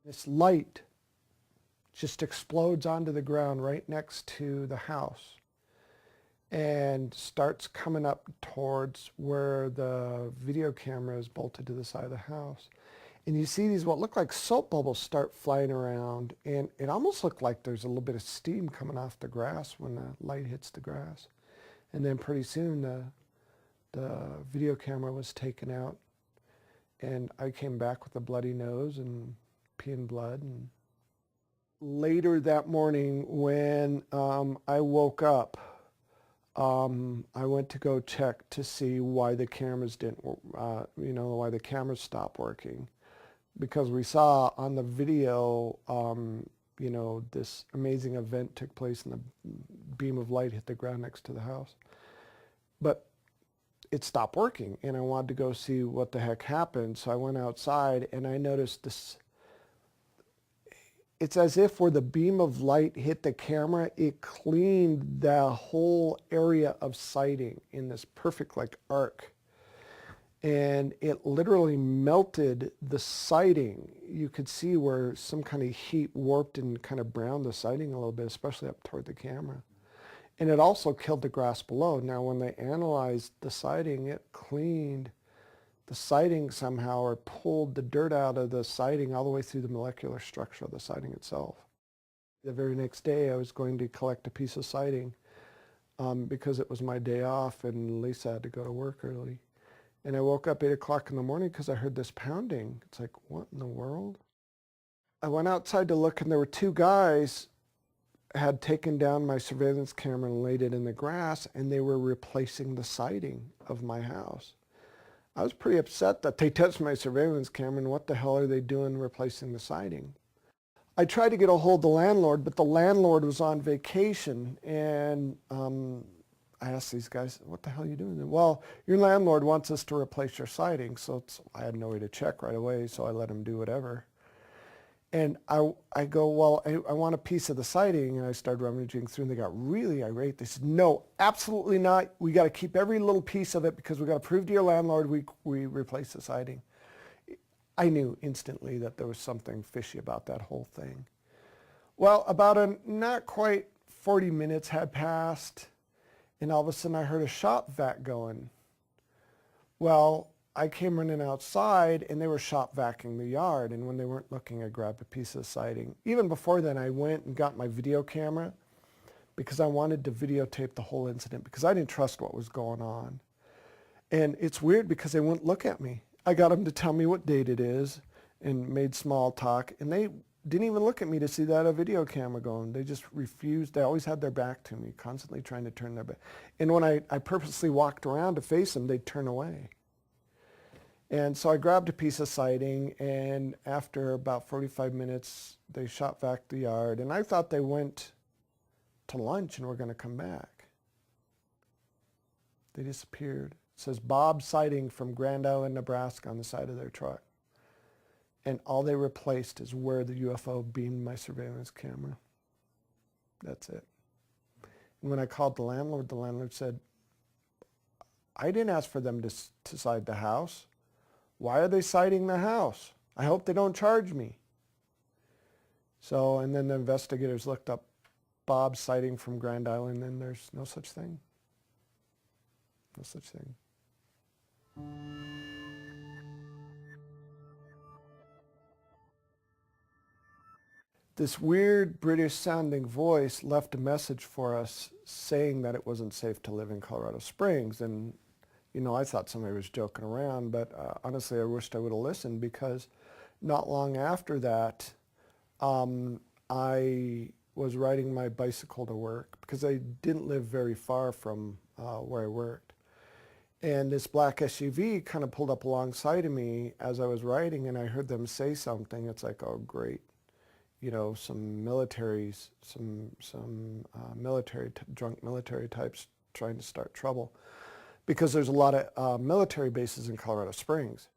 This light just explodes onto the ground right next to the house and starts coming up towards where the video camera is bolted to the side of the house. And you see these what look like soap bubbles start flying around, and it almost looked like there's a little bit of steam coming off the grass when the light hits the grass. And then pretty soon the video camera was taken out, and I came back with a bloody nose and peeing blood. And later that morning when I woke up, I went to go check to see why the cameras didn't, you know, why the cameras stopped working. Because we saw on the video, you know, this amazing event took place and the beam of light hit the ground next to the house. But it stopped working, and I wanted to go see what the heck happened. So I went outside and I noticed this. It's as if where the beam of light hit the camera, it cleaned the whole area of sighting in this perfect like arc. And it literally melted the siding. You could see where some kind of heat warped and kind of browned the siding a little bit, especially up toward the camera. And it also killed the grass below. Now, when they analyzed the siding, it cleaned the siding somehow, or pulled the dirt out of the siding all the way through the molecular structure of the siding itself. The very next day, I was going to collect a piece of siding because it was my day off and Lisa had to go to work early. And I woke up 8 o'clock in the morning because I heard this pounding. It's like, what in the world? I went outside to look, and there were two guys had taken down my surveillance camera and laid it in the grass, and they were replacing the siding of my house. I was pretty upset that they touched my surveillance camera, and what the hell are they doing replacing the siding? I tried to get a hold of the landlord, but the landlord was on vacation, and I asked these guys, what the hell are you doing? Well, your landlord wants us to replace your siding. So I had no way to check right away, so I let him do whatever. And I go, well, I want a piece of the siding. And I started rummaging through, and they got really irate. They said, no, absolutely not. We got to keep every little piece of it because we got to prove to your landlord we replace the siding. I knew instantly that there was something fishy about that whole thing. Well, about not quite 40 minutes had passed, and all of a sudden I heard a shop vac going. Well, I came running outside, and they were shop vacuuming the yard, and when they weren't looking, I grabbed a piece of siding. Even before then, I went and got my video camera because I wanted to videotape the whole incident because I didn't trust what was going on. And it's weird because they wouldn't look at me. I got them to tell me what date it is and made small talk, and they didn't even look at me to see that a video camera going. They just refused. They always had their back to me, constantly trying to turn their back. And when I purposely walked around to face them, they'd turn away. And so I grabbed a piece of siding, and after about 45 minutes, they shot back the yard. And I thought they went to lunch and were going to come back. They disappeared. says Bob sighting from Grand Island, Nebraska on the side of their truck. And all they replaced is where the UFO beamed my surveillance camera. That's it. And when I called the landlord said, I didn't ask for them to sight the house. Why are they sighting the house? I hope they don't charge me. So, and then the investigators looked up Bob sighting from Grand Island, and there's no such thing. No such thing. This weird British sounding voice left a message for us saying that it wasn't safe to live in Colorado Springs. And, you know, I thought somebody was joking around, but honestly, I wished I would have listened, because not long after that, I was riding my bicycle to work because I didn't live very far from where I worked. And this black SUV kind of pulled up alongside of me as I was riding, and I heard them say something. It's like, oh, great. You know, some militaries, drunk military types trying to start trouble, because there's a lot of military bases in Colorado Springs.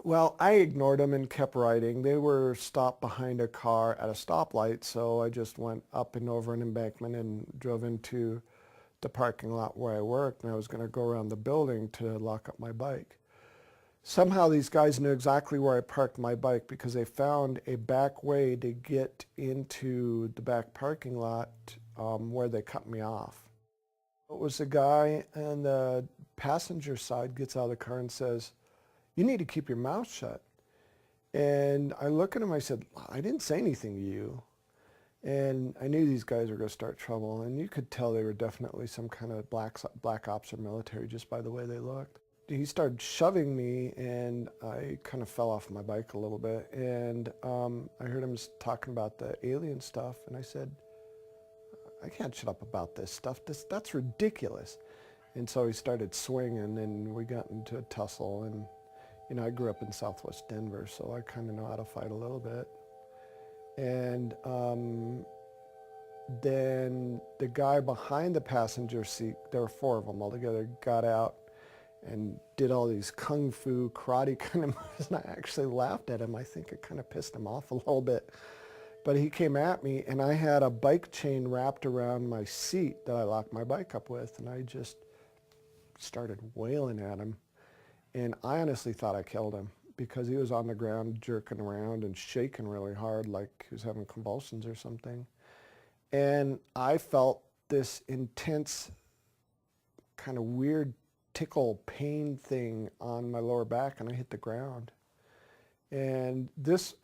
Well, I ignored them and kept riding. They were stopped behind a car at a stoplight, so I just went up and over an embankment and drove into the parking lot where I worked, and I was going to go around the building to lock up my bike. Somehow these guys knew exactly where I parked my bike, because they found a back way to get into the back parking lot where they cut me off. It was the guy on the passenger side gets out of the car and says, "You need to keep your mouth shut." And I look at him, I said, "I didn't say anything to you." And I knew these guys were going to start trouble, and you could tell they were definitely some kind of black ops or military just by the way they looked. He started shoving me, and I kind of fell off my bike a little bit, and I heard him talking about the alien stuff, and I said, "I can't shut up about this stuff. That's ridiculous." And so he started swinging, and we got into a tussle, and you know, I grew up in Southwest Denver, so I kind of know how to fight a little bit. And then the guy behind the passenger seat, there were 4 of them altogether, got out and did all these kung fu karate kind of moves, and I actually laughed at him. I think it kind of pissed him off a little bit. But he came at me, and I had a bike chain wrapped around my seat that I locked my bike up with, and I just started wailing at him. And I honestly thought I killed him, because he was on the ground jerking around and shaking really hard like he was having convulsions or something. And I felt this intense kind of weird tickle pain thing on my lower back, and I hit the ground. And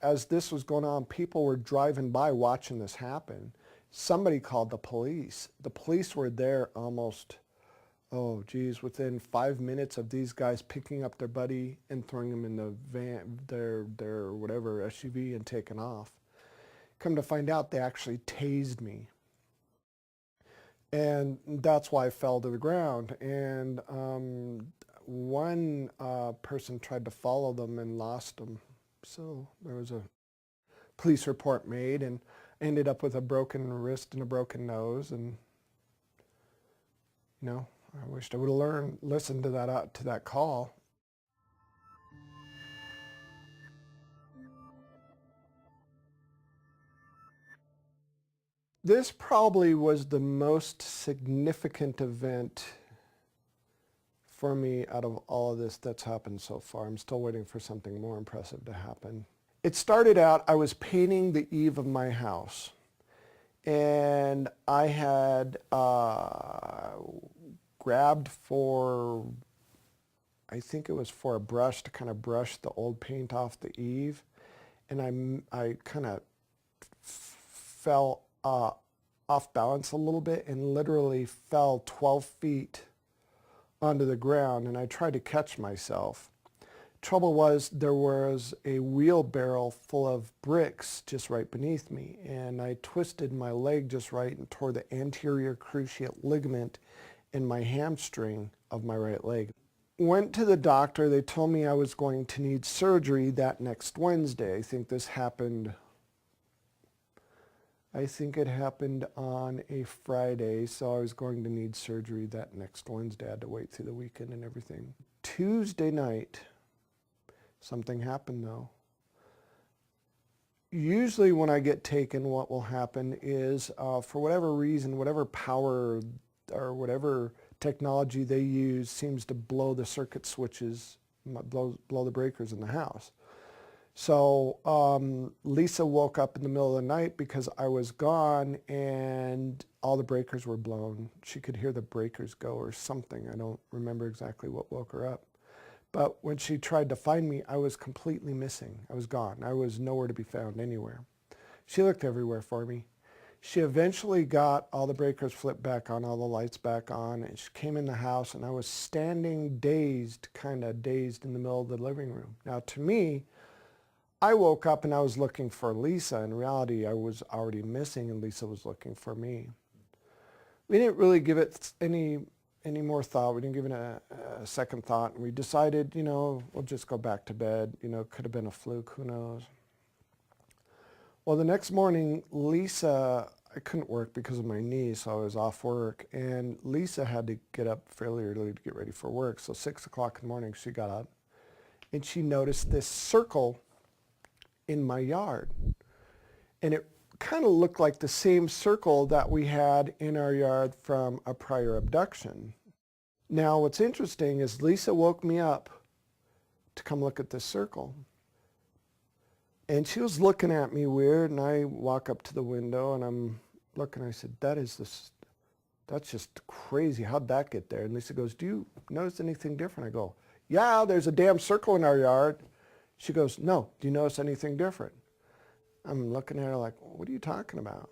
as this was going on, people were driving by watching this happen. Somebody called the police. The police were there almost, within 5 minutes of these guys picking up their buddy and throwing him in the van, their whatever SUV, and taking off. Come to find out, they actually tased me. And that's why I fell to the ground. And one person tried to follow them and lost them. So there was a police report made, and I ended up with a broken wrist and a broken nose. And, you know, I wished I would have listened to that call. This probably was the most significant event for me out of all of this that's happened so far. I'm still waiting for something more impressive to happen. It started out, I was painting the eave of my house, and I had grabbed for, I think it was for a brush to kind of brush the old paint off the eave, and I kind of fell off balance a little bit and literally fell 12 feet onto the ground, and I tried to catch myself. Trouble was, there was a wheelbarrow full of bricks just right beneath me, and I twisted my leg just right and tore the anterior cruciate ligament in my hamstring of my right leg. Went to the doctor. They told me I was going to need surgery that next Wednesday. I think this happened I think it happened on a Friday, so I was going to need surgery that next Wednesday. I had to wait through the weekend and everything. Tuesday night, something happened though. Usually when I get taken, what will happen is, for whatever reason, whatever power or whatever technology they use seems to blow the circuit switches, blow the breakers in the house. So Lisa woke up in the middle of the night because I was gone and all the breakers were blown. She could hear the breakers go or something. I don't remember exactly what woke her up. But when she tried to find me, I was completely missing. I was gone. I was nowhere to be found anywhere. She looked everywhere for me. She eventually got all the breakers flipped back on, all the lights back on, and she came in the house, and I was standing dazed, kind of dazed in the middle of the living room. Now, to me, I woke up and I was looking for Lisa. In reality, I was already missing, and Lisa was looking for me. We didn't really give it any more thought. We didn't give it a second thought. And we decided, you know, we'll just go back to bed. You know, it could have been a fluke, who knows. Well, the next morning, Lisa, I couldn't work because of my knee, so I was off work. And Lisa had to get up fairly early to get ready for work. So 6 o'clock in the morning, she got up. And she noticed this circle in my yard. And it kind of looked like the same circle that we had in our yard from a prior abduction. Now, what's interesting is Lisa woke me up to come look at this circle. And she was looking at me weird, and I walk up to the window, and I'm looking, I said, that's just crazy. How'd that get there? And Lisa goes, do you notice anything different? I go, yeah, there's a damn circle in our yard. She goes, no, do you notice anything different? I'm looking at her like, what are you talking about?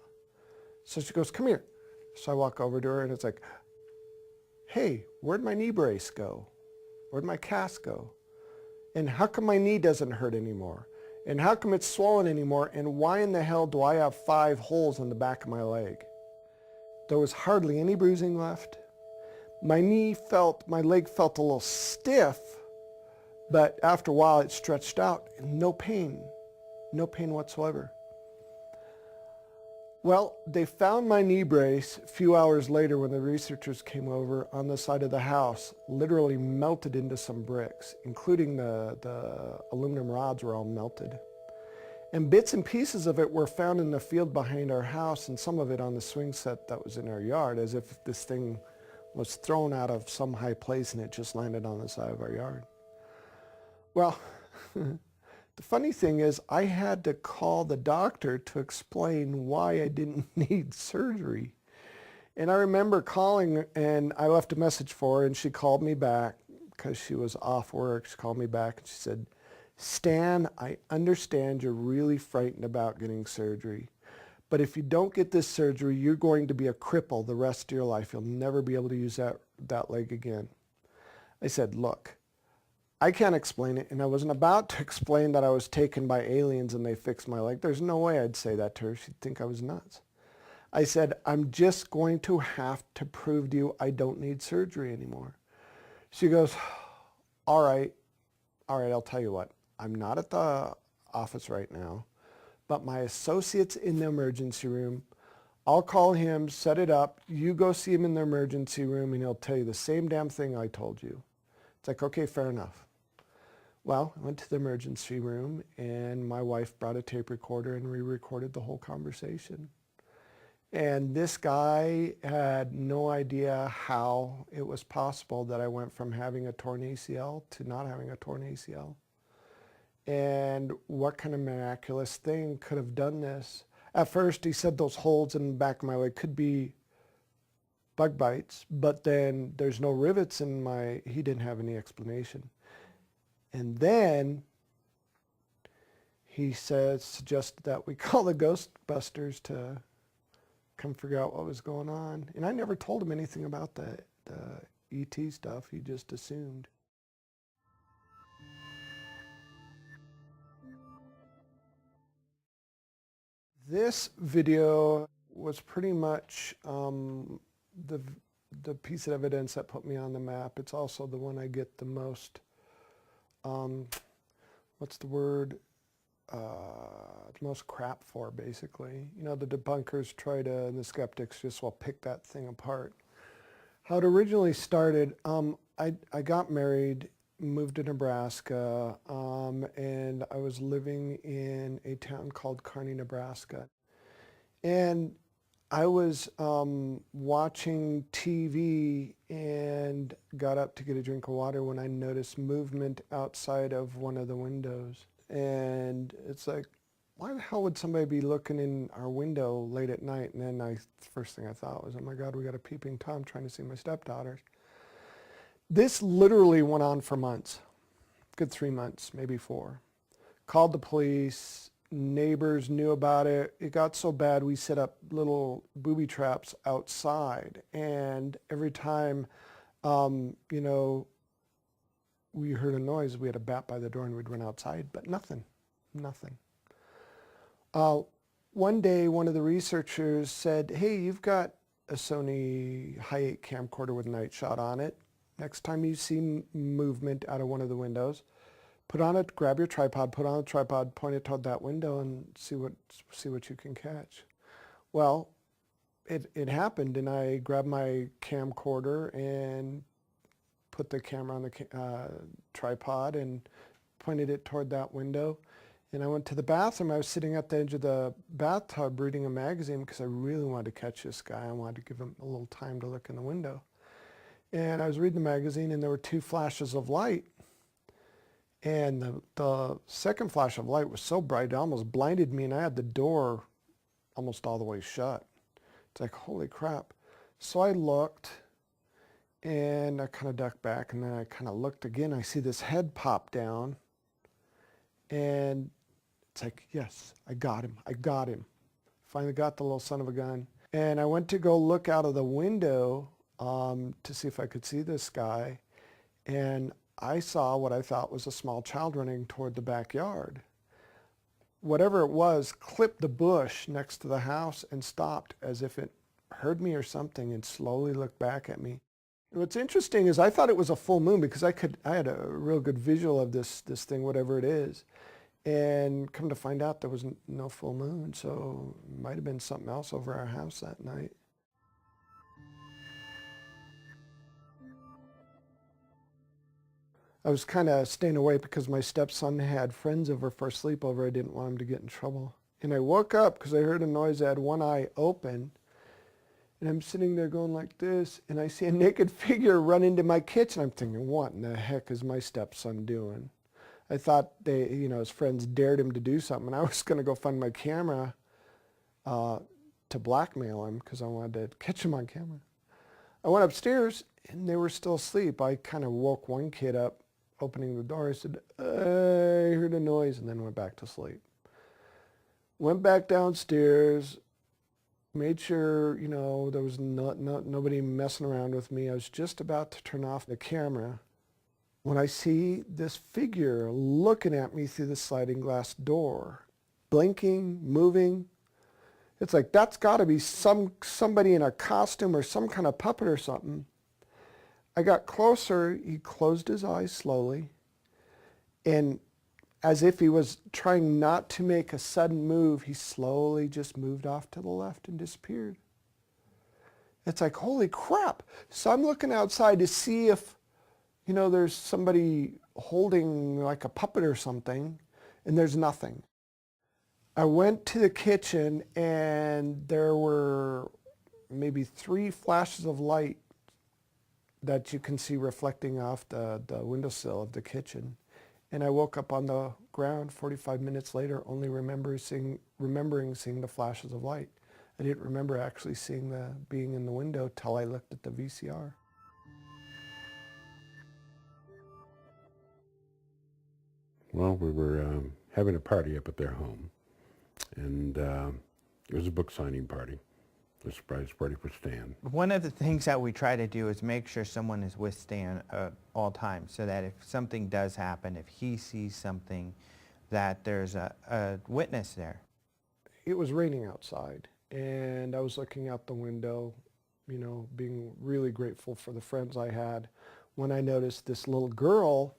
So she goes, come here. So I walk over to her and it's like, hey, where'd my knee brace go? Where'd my cast go? And how come my knee doesn't hurt anymore? And how come it's swollen anymore? And why in the hell do I have 5 holes in the back of my leg? There was hardly any bruising left. My leg felt a little stiff, but after a while it stretched out and no pain whatsoever. Well, they found my knee brace a few hours later when the researchers came over on the side of the house, literally melted into some bricks, including the aluminum rods were all melted. And bits and pieces of it were found in the field behind our house and some of it on the swing set that was in our yard, as if this thing was thrown out of some high place and it just landed on the side of our yard. Well, the funny thing is I had to call the doctor to explain why I didn't need surgery. And I remember calling, and I left a message for her, and she called me back because she was off work. She called me back and she said, Stan, I understand you're really frightened about getting surgery, but if you don't get this surgery, you're going to be a cripple the rest of your life. You'll never be able to use that leg again. I said, look, I can't explain it, and I wasn't about to explain that I was taken by aliens and they fixed my leg. There's no way I'd say that to her. She'd think I was nuts. I said, I'm just going to have to prove to you I don't need surgery anymore. She goes, all right, I'll tell you what. I'm not at the office right now, but my associate's in the emergency room. I'll call him, set it up. You go see him in the emergency room, and he'll tell you the same damn thing I told you. It's like, okay, fair enough. Well, I went to the emergency room, and my wife brought a tape recorder, and we recorded the whole conversation. And this guy had no idea how it was possible that I went from having a torn ACL to not having a torn ACL. And what kind of miraculous thing could have done this? At first, he said those holes in the back of my leg could be bug bites, but then there's no rivets in he didn't have any explanation. And then he suggested that we call the Ghostbusters to come figure out what was going on. And I never told him anything about the ET stuff. He just assumed. This video was pretty much the piece of evidence that put me on the map. It's also the one I get the most, what's the word? the most crap for, basically. You know, the debunkers try to, and the skeptics just will pick that thing apart. How it originally started, I got married, moved to Nebraska, and I was living in a town called Kearney, Nebraska. And I was watching TV and got up to get a drink of water when I noticed movement outside of one of the windows. And it's like, why the hell would somebody be looking in our window late at night? And then the first thing I thought was, oh my God, we got a peeping Tom trying to see my stepdaughters. This literally went on for months, good 3 months, maybe 4. Called the police, neighbors knew about it. It got so bad we set up little booby traps outside. And every time, you know, we heard a noise, we had a bat by the door and we'd run outside, but nothing. One day, one of the researchers said, hey, you've got a Sony Hi8 camcorder with night shot on it. Next time you see movement out of one of the windows, grab your tripod, put on a tripod, point it toward that window and see what you can catch. Well, it happened, and I grabbed my camcorder and put the camera on the tripod and pointed it toward that window. And I went to the bathroom. I was sitting at the edge of the bathtub reading a magazine because I really wanted to catch this guy. I wanted to give him a little time to look in the window. And I was reading the magazine, and there were 2 flashes of light. And the second flash of light was so bright it almost blinded me, and I had the door almost all the way shut. It's like, holy crap. So I looked, and I kind of ducked back, and then I kind of looked again. I see this head pop down, and it's like, yes, I got him. Finally got the little son of a gun. And I went to go look out of the window to see if I could see this guy, and I saw what I thought was a small child running toward the backyard. Whatever it was clipped the bush next to the house and stopped as if it heard me or something and slowly looked back at me. And what's interesting is I thought it was a full moon because I had a real good visual of this thing, whatever it is. And come to find out there was no full moon, so it might have been something else over our house that night. I was kind of staying away because my stepson had friends over for a sleepover. I didn't want him to get in trouble. And I woke up because I heard a noise. I had one eye open. And I'm sitting there going like this, and I see a naked figure run into my kitchen. I'm thinking, what in the heck is my stepson doing? I thought his friends dared him to do something, and I was going to go find my camera to blackmail him because I wanted to catch him on camera. I went upstairs, and they were still asleep. I kind of woke one kid up, opening the door. I said, I heard a noise, and then went back to sleep. Went back downstairs, made sure, there was nobody messing around with me. I was just about to turn off the camera when I see this figure looking at me through the sliding glass door, blinking, moving. It's like, that's got to be somebody in a costume or some kind of puppet or something. I got closer. He closed his eyes slowly, and as if he was trying not to make a sudden move, he slowly just moved off to the left and disappeared. It's like, holy crap. So I'm looking outside to see if, there's somebody holding like a puppet or something, and there's nothing. I went to the kitchen, and there were maybe 3 flashes of light that you can see reflecting off the windowsill of the kitchen. And I woke up on the ground 45 minutes later, only remembering seeing the flashes of light. I didn't remember actually being in the window till I looked at the VCR. Well, we were having a party up at their home, and it was a book signing party. A surprise party for Stan. One of the things that we try to do is make sure someone is with Stan at all times, so that if something does happen, if he sees something, that there's a witness there. It was raining outside, and I was looking out the window, being really grateful for the friends I had, when I noticed this little girl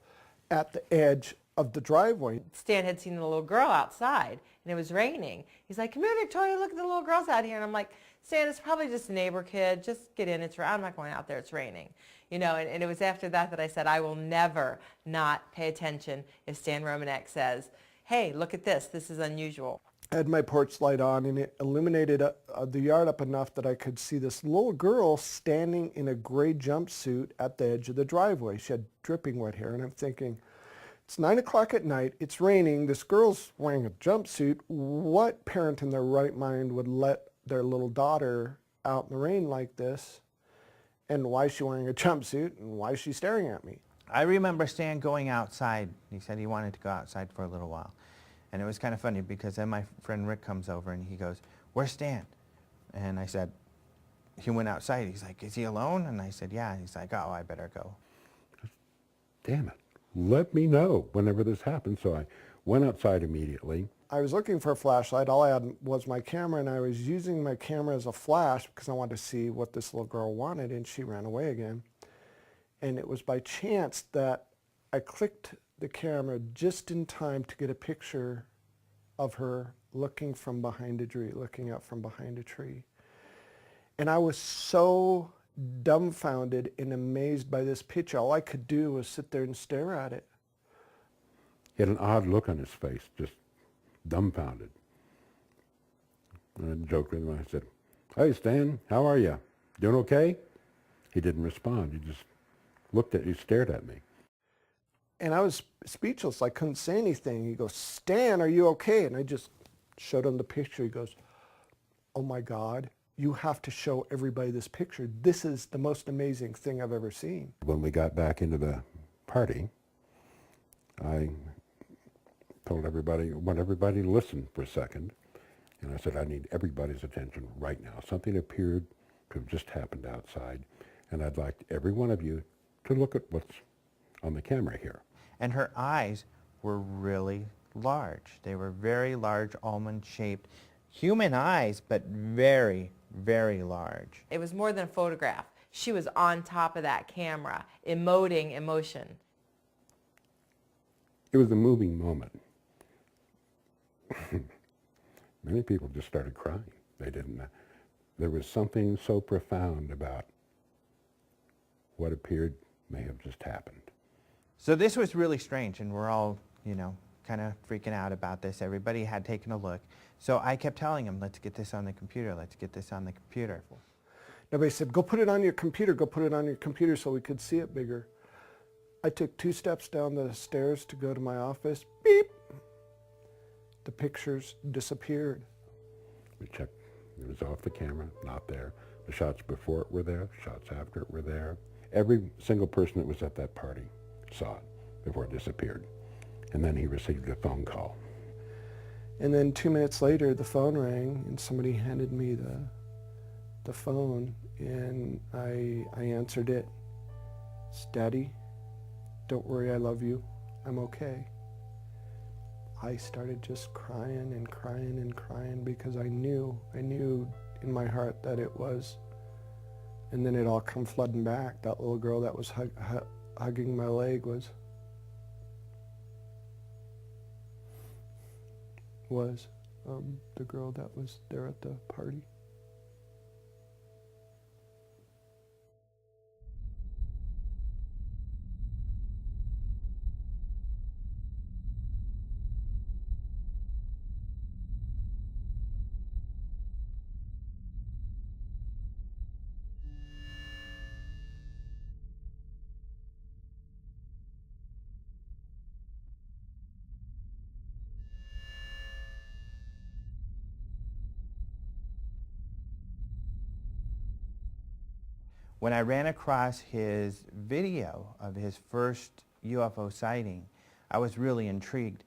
at the edge of the driveway. Stan had seen the little girl outside, and it was raining. He's like, come here, Victoria, look at the little girls out here. And I'm like, Stan, it's probably just a neighbor kid. Just get in. I'm not going out there. It's raining. You know, and it was after that that I said, I will never not pay attention if Stan Romanek says, hey, look at this. This is unusual. I had my porch light on, and it illuminated the yard up enough that I could see this little girl standing in a gray jumpsuit at the edge of the driveway. She had dripping wet hair, and I'm thinking, it's 9 o'clock at night, it's raining, this girl's wearing a jumpsuit. What parent in their right mind would let their little daughter out in the rain like this? And why is she wearing a jumpsuit, and why is she staring at me? I remember Stan going outside. He said he wanted to go outside for a little while. And it was kind of funny because then my friend Rick comes over and he goes, where's Stan? And I said, he went outside. He's like, is he alone? And I said, yeah. He's like, oh, I better go. Damn it. Let me know whenever this happens. So I went outside immediately. I was looking for a flashlight. All I had was my camera, and I was using my camera as a flash because I wanted to see what this little girl wanted, and she ran away again. And it was by chance that I clicked the camera just in time to get a picture of her looking from behind a tree, looking out from behind a tree. And I was so dumbfounded and amazed by this picture. All I could do was sit there and stare at it. He had an odd look on his face, just dumbfounded. And I joked with him. I said, hey, Stan, how are you? Doing okay? He didn't respond. He just he stared at me. And I was speechless. I couldn't say anything. He goes, Stan, are you okay? And I just showed him the picture. He goes, oh my God, you have to show everybody this picture. This is the most amazing thing I've ever seen. When we got back into the party, I told everybody, I want everybody to listen for a second. And I said, I need everybody's attention right now. Something appeared to have just happened outside. And I'd like every one of you to look at what's on the camera here. And her eyes were really large. They were very large, almond-shaped, human eyes, but very, very large. It was more than a photograph. She was on top of that camera, emoting emotion. It was a moving moment. Many people just started crying. They didn't. There was something so profound about what appeared may have just happened. So this was really strange, and we're all, you know, kind of freaking out about this. Everybody had taken a look. So I kept telling him, let's get this on the computer, let's get this on the computer. Nobody said, go put it on your computer, go put it on your computer so we could see it bigger. I took 2 steps down the stairs to go to my office. Beep! The pictures disappeared. We checked. It was off the camera, not there. The shots before it were there, the shots after it were there. Every single person that was at that party saw it before it disappeared. And then he received a phone call. And then 2 minutes later, the phone rang, and somebody handed me the phone, and I answered it. It's Daddy, don't worry, I love you. I'm okay. I started just crying and crying and crying because I knew in my heart that it was. And then it all come flooding back. That little girl that was hugging my leg was the girl that was there at the party. When I ran across his video of his first UFO sighting, I was really intrigued.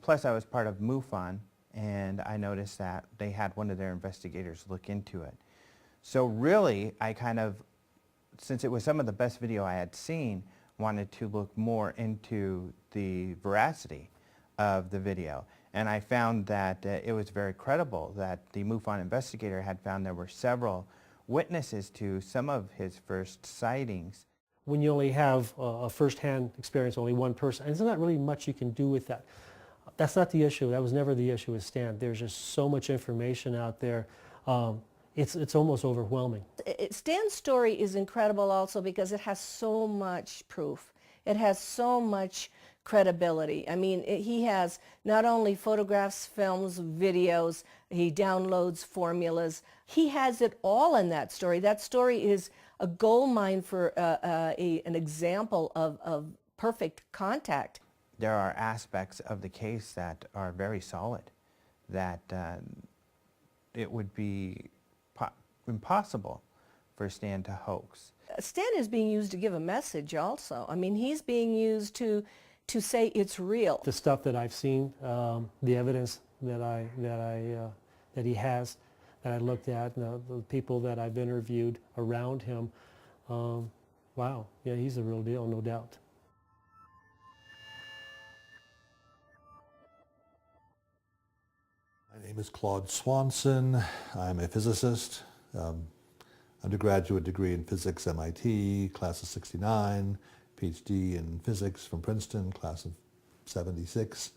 Plus, I was part of MUFON, and I noticed that they had one of their investigators look into it. So really, I kind of, since it was some of the best video I had seen, wanted to look more into the veracity of the video. And I found that it was very credible that the MUFON investigator had found there were several witnesses to some of his first sightings. when you only have a first-hand experience, only one person. And there's not really much you can do with that. That's not the issue. That was never the issue with Stan. There's just so much information out there. It's almost overwhelming. Stan's story is incredible also because it has so much proof. It has so much credibility. I mean, he has not only photographs, films, videos, he downloads formulas. He has it all in that story. That story is a gold mine for an example of perfect contact. There are aspects of the case that are very solid, that it would be impossible for Stan to hoax. Stan is being used to give a message also. I mean, he's being used to say it's real. The stuff that I've seen, the evidence that he has, that I looked at, the people that I've interviewed around him, wow, yeah, he's the real deal, no doubt. My name is Claude Swanson. I'm a physicist. Undergraduate degree in physics, MIT, class of 69. PhD in physics from Princeton, class of 76.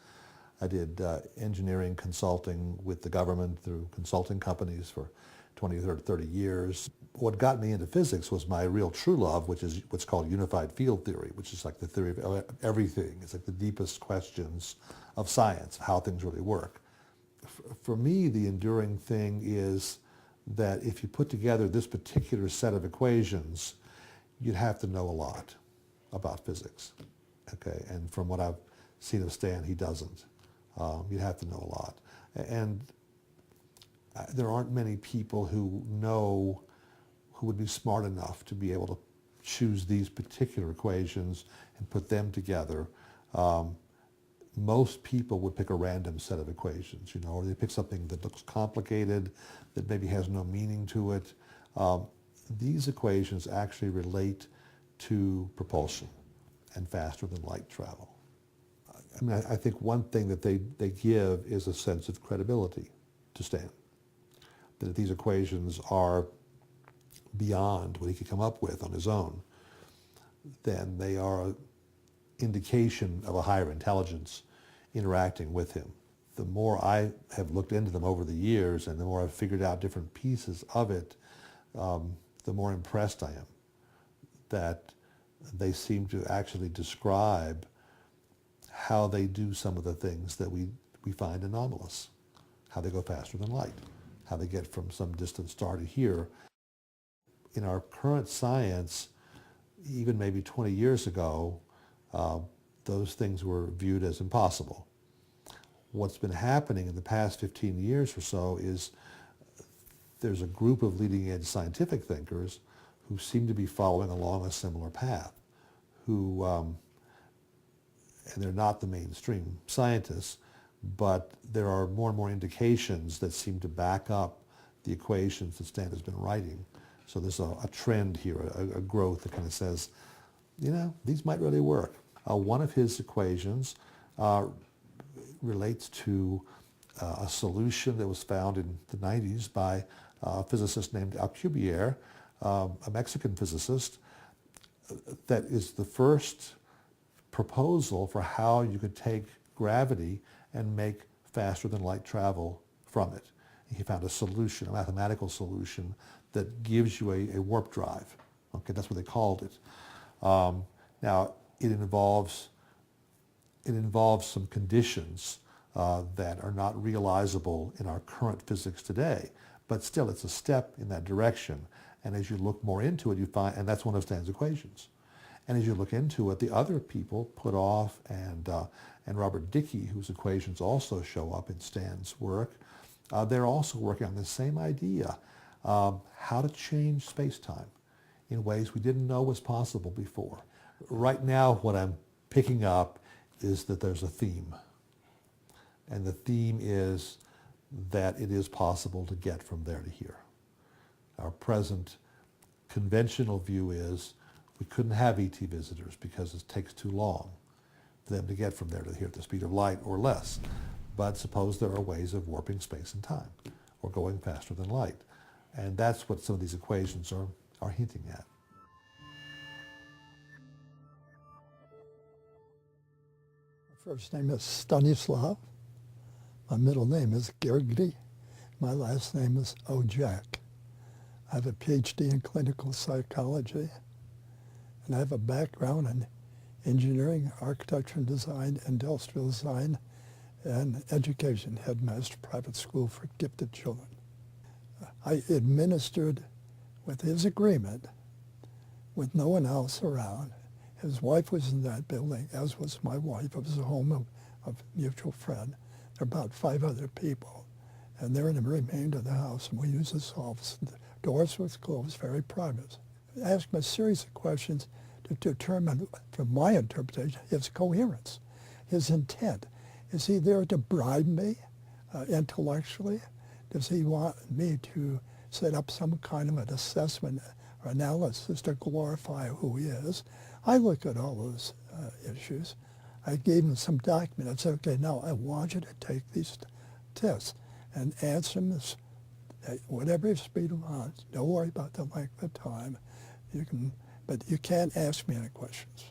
I did engineering consulting with the government through consulting companies for 20 or 30 years. What got me into physics was my real true love, which is what's called unified field theory, which is like the theory of everything. It's like the deepest questions of science, how things really work. For me, the enduring thing is that if you put together this particular set of equations, you'd have to know a lot about physics, okay? And from what I've seen of Stan, he doesn't. You'd have to know a lot. And there aren't many people who would be smart enough to be able to choose these particular equations and put them together. Most people would pick a random set of equations, you know, or they pick something that looks complicated, that maybe has no meaning to it. These equations actually relate to propulsion and faster than light travel. I mean, I think one thing that they give is a sense of credibility to Stan. That if these equations are beyond what he could come up with on his own, then they are an indication of a higher intelligence interacting with him. The more I have looked into them over the years and the more I've figured out different pieces of it, the more impressed I am that they seem to actually describe how they do some of the things that we find anomalous, how they go faster than light, how they get from some distant star to here. In our current science, even maybe 20 years ago, those things were viewed as impossible. What's been happening in the past 15 years or so is there's a group of leading edge scientific thinkers who seem to be following along a similar path, who, and they're not the mainstream scientists, but there are more and more indications that seem to back up the equations that Stan has been writing. So there's a trend here, a growth that kind of says, you know, these might really work. One of his equations relates to a solution that was found in the 90s by a physicist named Alcubierre, a Mexican physicist, that is the first proposal for how you could take gravity and make faster than light travel from it. He found a solution, a mathematical solution that gives you a warp drive. Okay, that's what they called it. Now, it involves some conditions that are not realizable in our current physics today, but still it's a step in that direction. And as you look more into it, you find, and that's one of Stan's equations. And as you look into it, the other people, Puthoff and Robert Dicke, whose equations also show up in Stan's work, they're also working on the same idea, how to change space-time in ways we didn't know was possible before. Right now, what I'm picking up is that there's a theme. And the theme is that it is possible to get from there to here. Our present conventional view is we couldn't have ET visitors because it takes too long for them to get from there to here at the speed of light or less. But suppose there are ways of warping space and time or going faster than light. And that's what some of these equations are hinting at. First name is Stanislav. My middle name is Gergely. My last name is Ojak. I have a PhD in clinical psychology, and I have a background in engineering, architecture and design, industrial design, and education, headmaster, private school for gifted children. I administered, with his agreement, with no one else around. His wife was in that building, as was my wife. It was a home of a mutual friend. There were about 5 other people, and they're in the remainder of the house, and we used this office. The doors were closed, very private. I asked him a series of questions to determine, from my interpretation, his coherence, his intent. Is he there to bribe me intellectually? Does he want me to set up some kind of an assessment or analysis to glorify who he is? I look at all those issues. I gave him some document. I said, okay, now I want you to take these tests and answer them at whatever speed you want. Don't worry about the length of time. But you can't ask me any questions.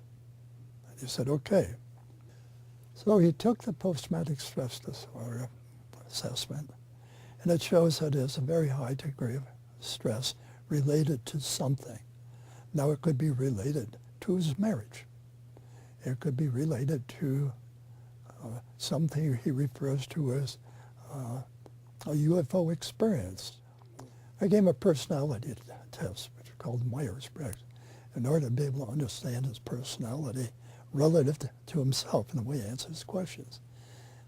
And he said, okay. So he took the post-traumatic stress disorder assessment, and it shows that there's a very high degree of stress related to something. Now it could be related to his marriage. It could be related to something he refers to as a UFO experience. I gave him a personality test, which is called Myers-Briggs, in order to be able to understand his personality relative to himself and the way he answers questions.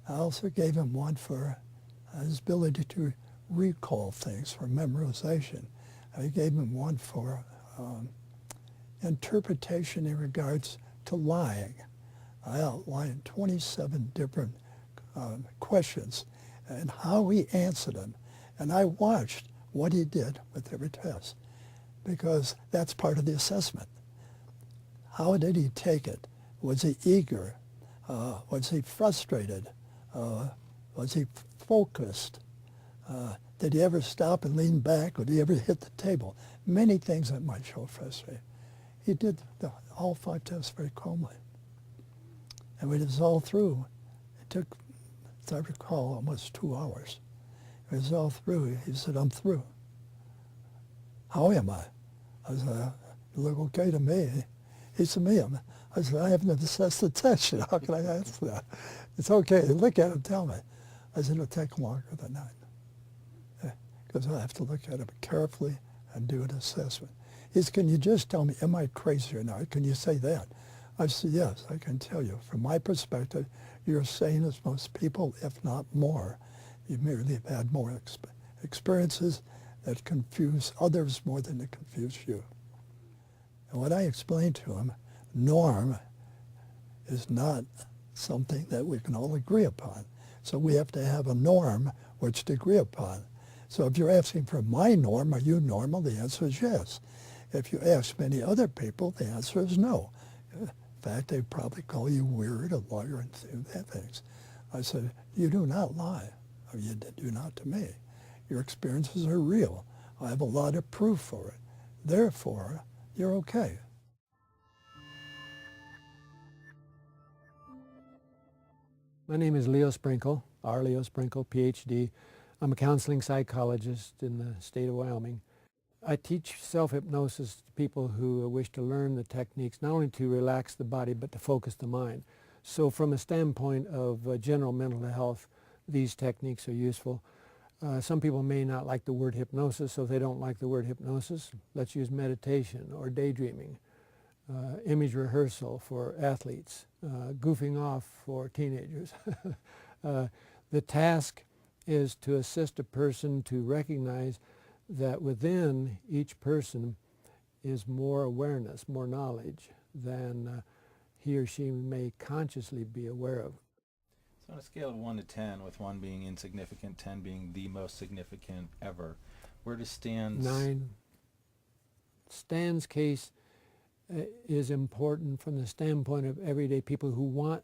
I also gave him one for his ability to recall things, for memorization. I gave him one for interpretation in regards to lying. I outlined 27 different questions and how he answered them. And I watched what he did with every test, because that's part of the assessment. How did he take it? Was he eager? Was he frustrated? Was he focused? Did he ever stop and lean back, or did he ever hit the table? Many things that might show frustration. He did all 5 tests very calmly. And when it was all through, it took, as I recall, almost 2 hours. When it was all through, he said, I'm through. How am I? I said, you look okay to me. He said, me? I said, I haven't assessed the test yet. How can I answer that? It's okay. Look at it and tell me. I said, it'll take longer than that. Because I have to look at it carefully and do an assessment. He said, can you just tell me, am I crazy or not? Can you say that? I said, yes, I can tell you. From my perspective, you're sane as most people, if not more. You merely have had more experiences that confuse others more than they confuse you. And what I explained to him, norm is not something that we can all agree upon. So we have to have a norm which to agree upon. So if you're asking for my norm, are you normal? The answer is yes. If you ask many other people, the answer is no. In fact, they probably call you weird, a liar, and things. I said, you do not lie, or you do not to me. Your experiences are real. I have a lot of proof for it. Therefore, you're okay. My name is Leo Sprinkle, R. Leo Sprinkle, PhD. I'm a counseling psychologist in the state of Wyoming. I teach self-hypnosis to people who wish to learn the techniques, not only to relax the body, but to focus the mind. So from a standpoint of general mental health, these techniques are useful. Some people may not like the word hypnosis, so if they don't like the word hypnosis, let's use meditation or daydreaming, image rehearsal for athletes, goofing off for teenagers. The task is to assist a person to recognize that within each person is more awareness, more knowledge than he or she may consciously be aware of. So on a scale of 1 to 10, with 1 being insignificant, 10 being the most significant ever, where does Stan's... 9. Stan's case is important from the standpoint of everyday people who want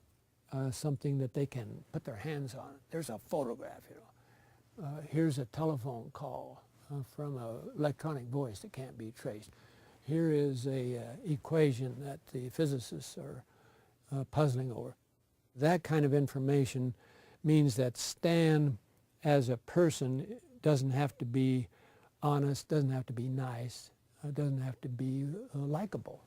something that they can put their hands on. There's a photograph, you know. Here's a telephone call from an electronic voice that can't be traced. Here is a equation that the physicists are puzzling over. That kind of information means that Stan, as a person, doesn't have to be honest, doesn't have to be nice, doesn't have to be likable.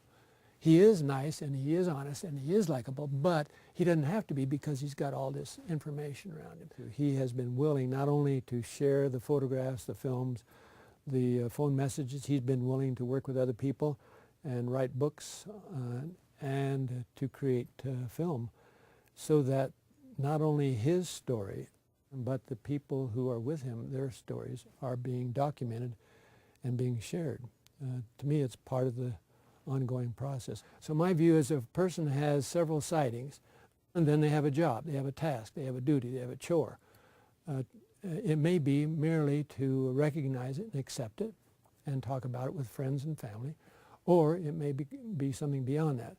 He is nice and he is honest and he is likable, but he doesn't have to be because he's got all this information around him. He has been willing not only to share the photographs, the films, the phone messages, he's been willing to work with other people and write books and to create film, so that not only his story, but the people who are with him, their stories are being documented and being shared. To me, it's part of the ongoing process. So my view is if a person has several sightings, and then they have a job, they have a task, they have a duty, they have a chore, it may be merely to recognize it and accept it and talk about it with friends and family, or it may be something beyond that.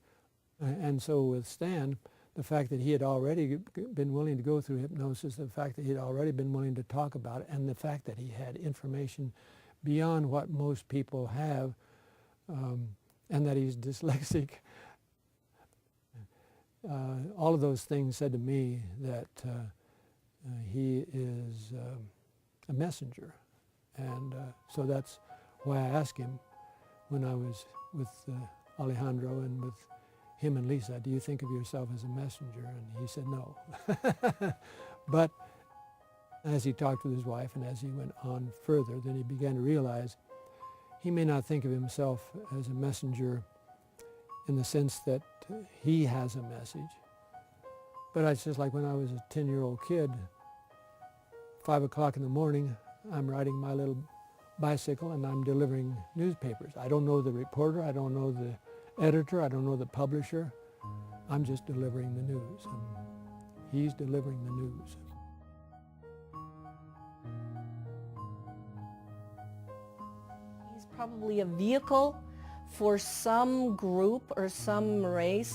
And so with Stan, the fact that he had already been willing to go through hypnosis, the fact that he had already been willing to talk about it, and the fact that he had information beyond what most people have, and that he's dyslexic, all of those things said to me that he is a messenger. And so that's why I asked him when I was with Alejandro and with him and Lisa, do you think of yourself as a messenger? And he said no. But as he talked with his wife and as he went on further, then he began to realize he may not think of himself as a messenger in the sense that he has a message. But it's just like when I was a 10-year-old kid, 5 o'clock in the morning, I'm riding my little bicycle and I'm delivering newspapers. I don't know the reporter, I don't know the editor, I don't know the publisher. I'm just delivering the news. And he's delivering the news. He's probably a vehicle for some group or some race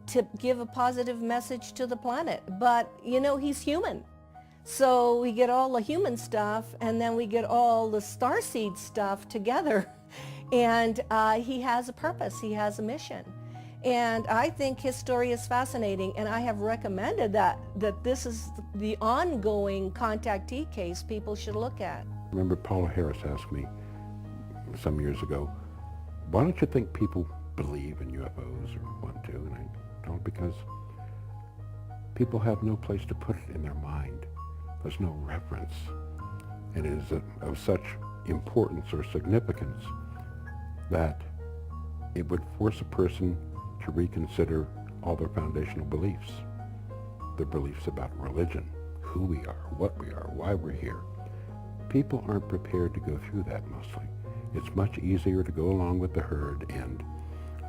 to give a positive message to the planet. But, you know, he's human. So we get all the human stuff and then we get all the starseed stuff together. And he has a purpose, he has a mission. And I think his story is fascinating, and I have recommended that this is the ongoing contactee case people should look at. I remember Paula Harris asked me some years ago, why don't you think people believe in UFOs or want to? And I told her because people have no place to put it in their mind. There's no reference. And it is of such importance or significance that it would force a person to reconsider all their foundational beliefs. Their beliefs about religion, who we are, what we are, why we're here. People aren't prepared to go through that mostly. It's much easier to go along with the herd, and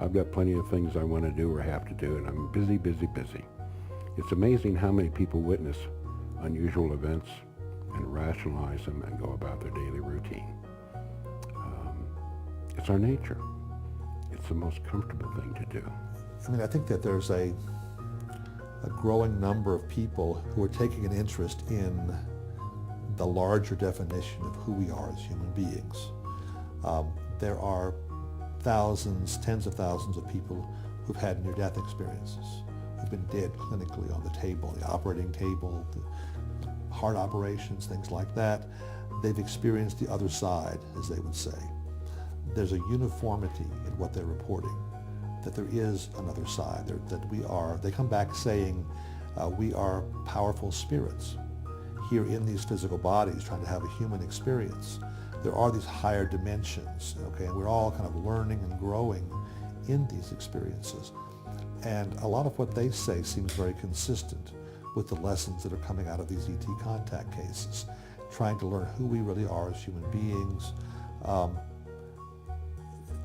I've got plenty of things I want to do or have to do, and I'm busy, busy, busy. It's amazing how many people witness unusual events and rationalize them and go about their daily routine. It's our nature. It's the most comfortable thing to do. I mean, I think that there's a growing number of people who are taking an interest in the larger definition of who we are as human beings. There are thousands, tens of thousands of people who've had near-death experiences, who've been dead clinically on the table, the operating table, the heart operations, things like that. They've experienced the other side, as they would say. There's a uniformity in what they're reporting, that there is another side, that they come back saying we are powerful spirits here in these physical bodies trying to have a human experience. There are these higher dimensions, okay, and we're all kind of learning and growing in these experiences. And a lot of what they say seems very consistent with the lessons that are coming out of these ET contact cases, trying to learn who we really are as human beings,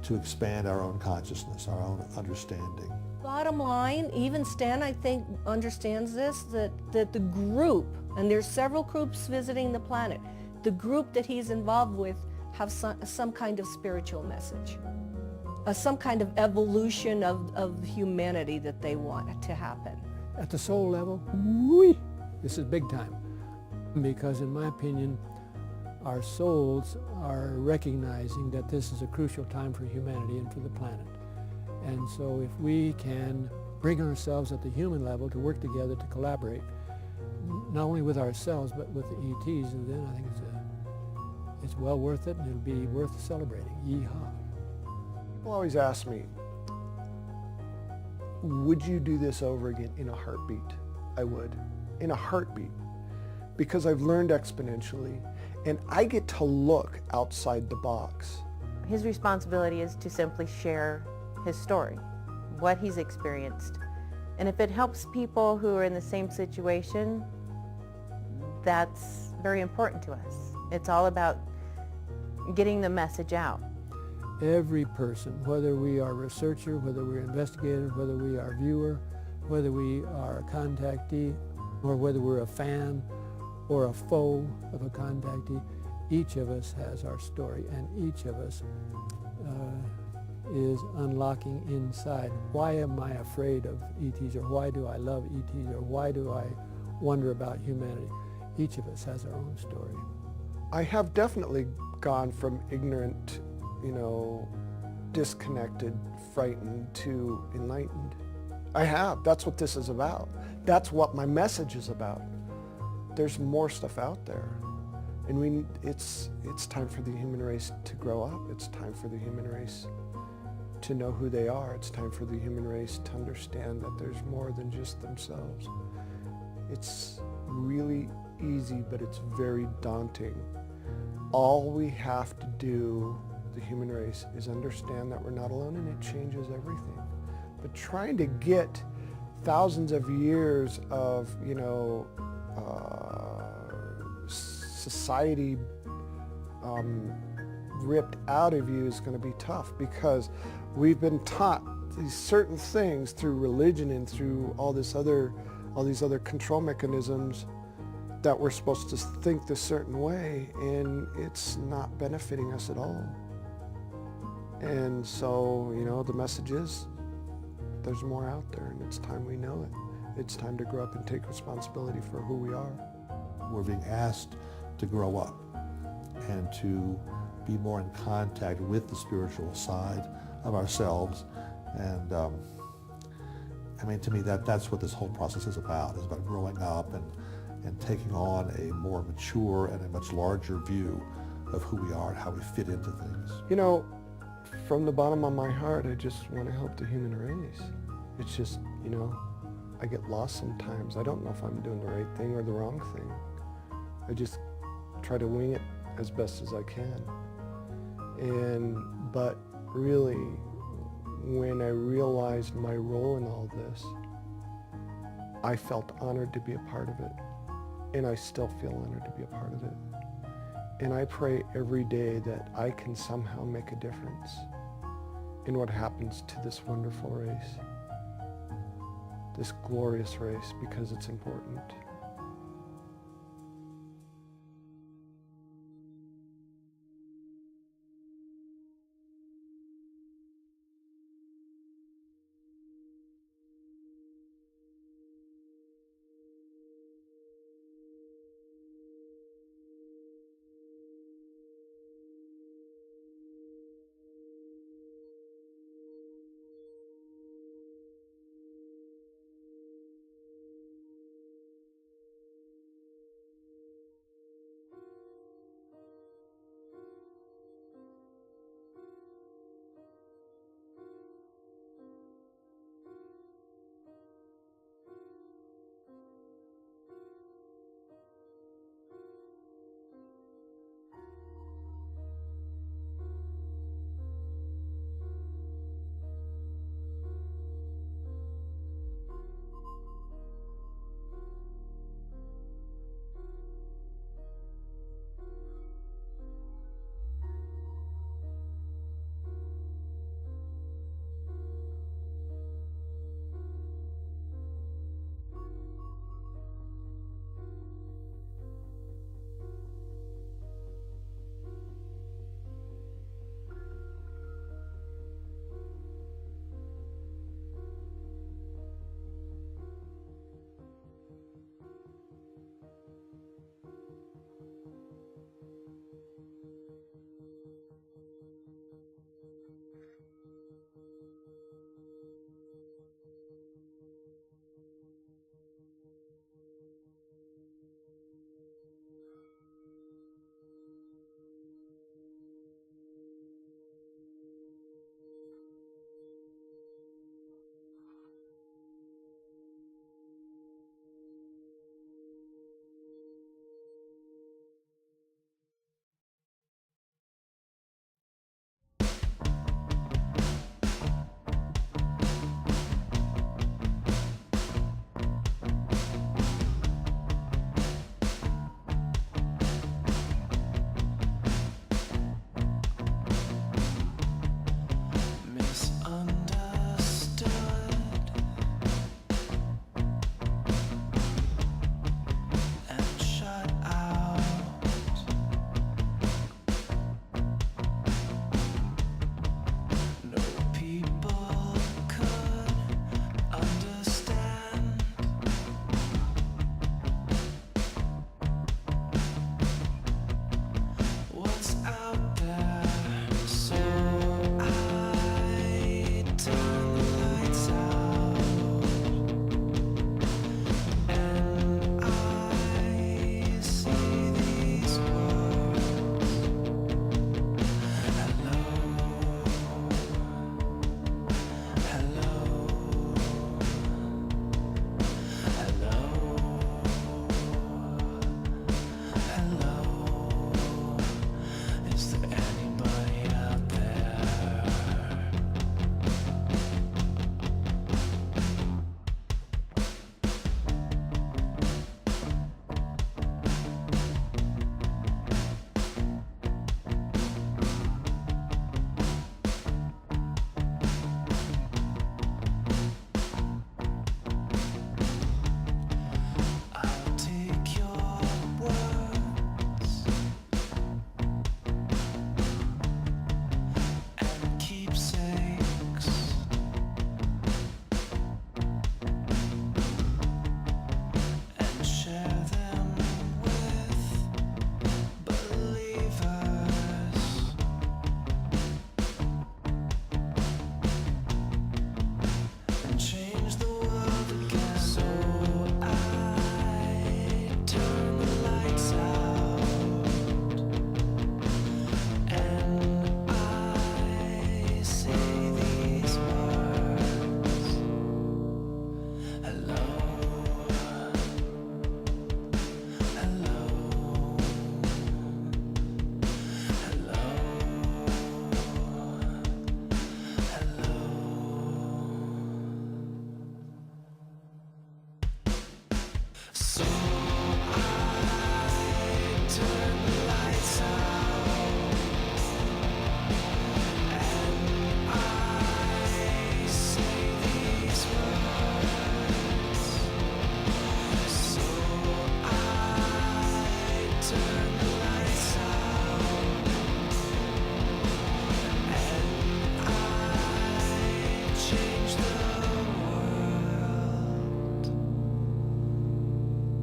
to expand our own consciousness, our own understanding. Bottom line, even Stan, I think, understands this, that the group, and there's several groups visiting the planet, the group that he's involved with have some kind of spiritual message, some kind of evolution of humanity that they want to happen. At the soul level, this is big time. Because in my opinion, our souls are recognizing that this is a crucial time for humanity and for the planet. And so if we can bring ourselves at the human level to work together to collaborate, not only with ourselves but with the ETs, and then I think it's well worth it, and it'll be worth celebrating. Yeehaw. People always ask me, would you do this over again in a heartbeat? I would, in a heartbeat, because I've learned exponentially, and I get to look outside the box. His responsibility is to simply share his story, what he's experienced. And if it helps people who are in the same situation, that's very important to us. It's all about getting the message out. Every person, whether we are a researcher, whether we're an investigator, whether we are a viewer, whether we are a contactee, or whether we're a fan or a foe of a contactee, each of us has our story, and each of us is unlocking inside. Why am I afraid of ETs, or why do I love ETs, or why do I wonder about humanity? Each of us has our own story. I have definitely gone from ignorant, disconnected, frightened, to enlightened. I have. That's what this is about. That's what my message is about. There's more stuff out there. And it's time for the human race to grow up. It's time for the human race to know who they are. It's time for the human race to understand that there's more than just themselves. It's really easy, but it's very daunting. All we have to do, the human race, is understand that we're not alone, and it changes everything. But trying to get thousands of years of, society ripped out of you is going to be tough, because we've been taught these certain things through religion and through all these other control mechanisms that we're supposed to think this certain way, and it's not benefiting us at all. And so, the message is there's more out there, and it's time we know it. It's time to grow up and take responsibility for who we are. We're being asked to grow up and to be more in contact with the spiritual side of ourselves. And to me, that's what this whole process is about growing up and taking on a more mature and a much larger view of who we are and how we fit into things. From the bottom of my heart, I just want to help the human race. It's just, I get lost sometimes. I don't know if I'm doing the right thing or the wrong thing. I just try to wing it as best as I can. But really, when I realized my role in all this, I felt honored to be a part of it. And I still feel honored to be a part of it. And I pray every day that I can somehow make a difference in what happens to this wonderful race, this glorious race, because it's important.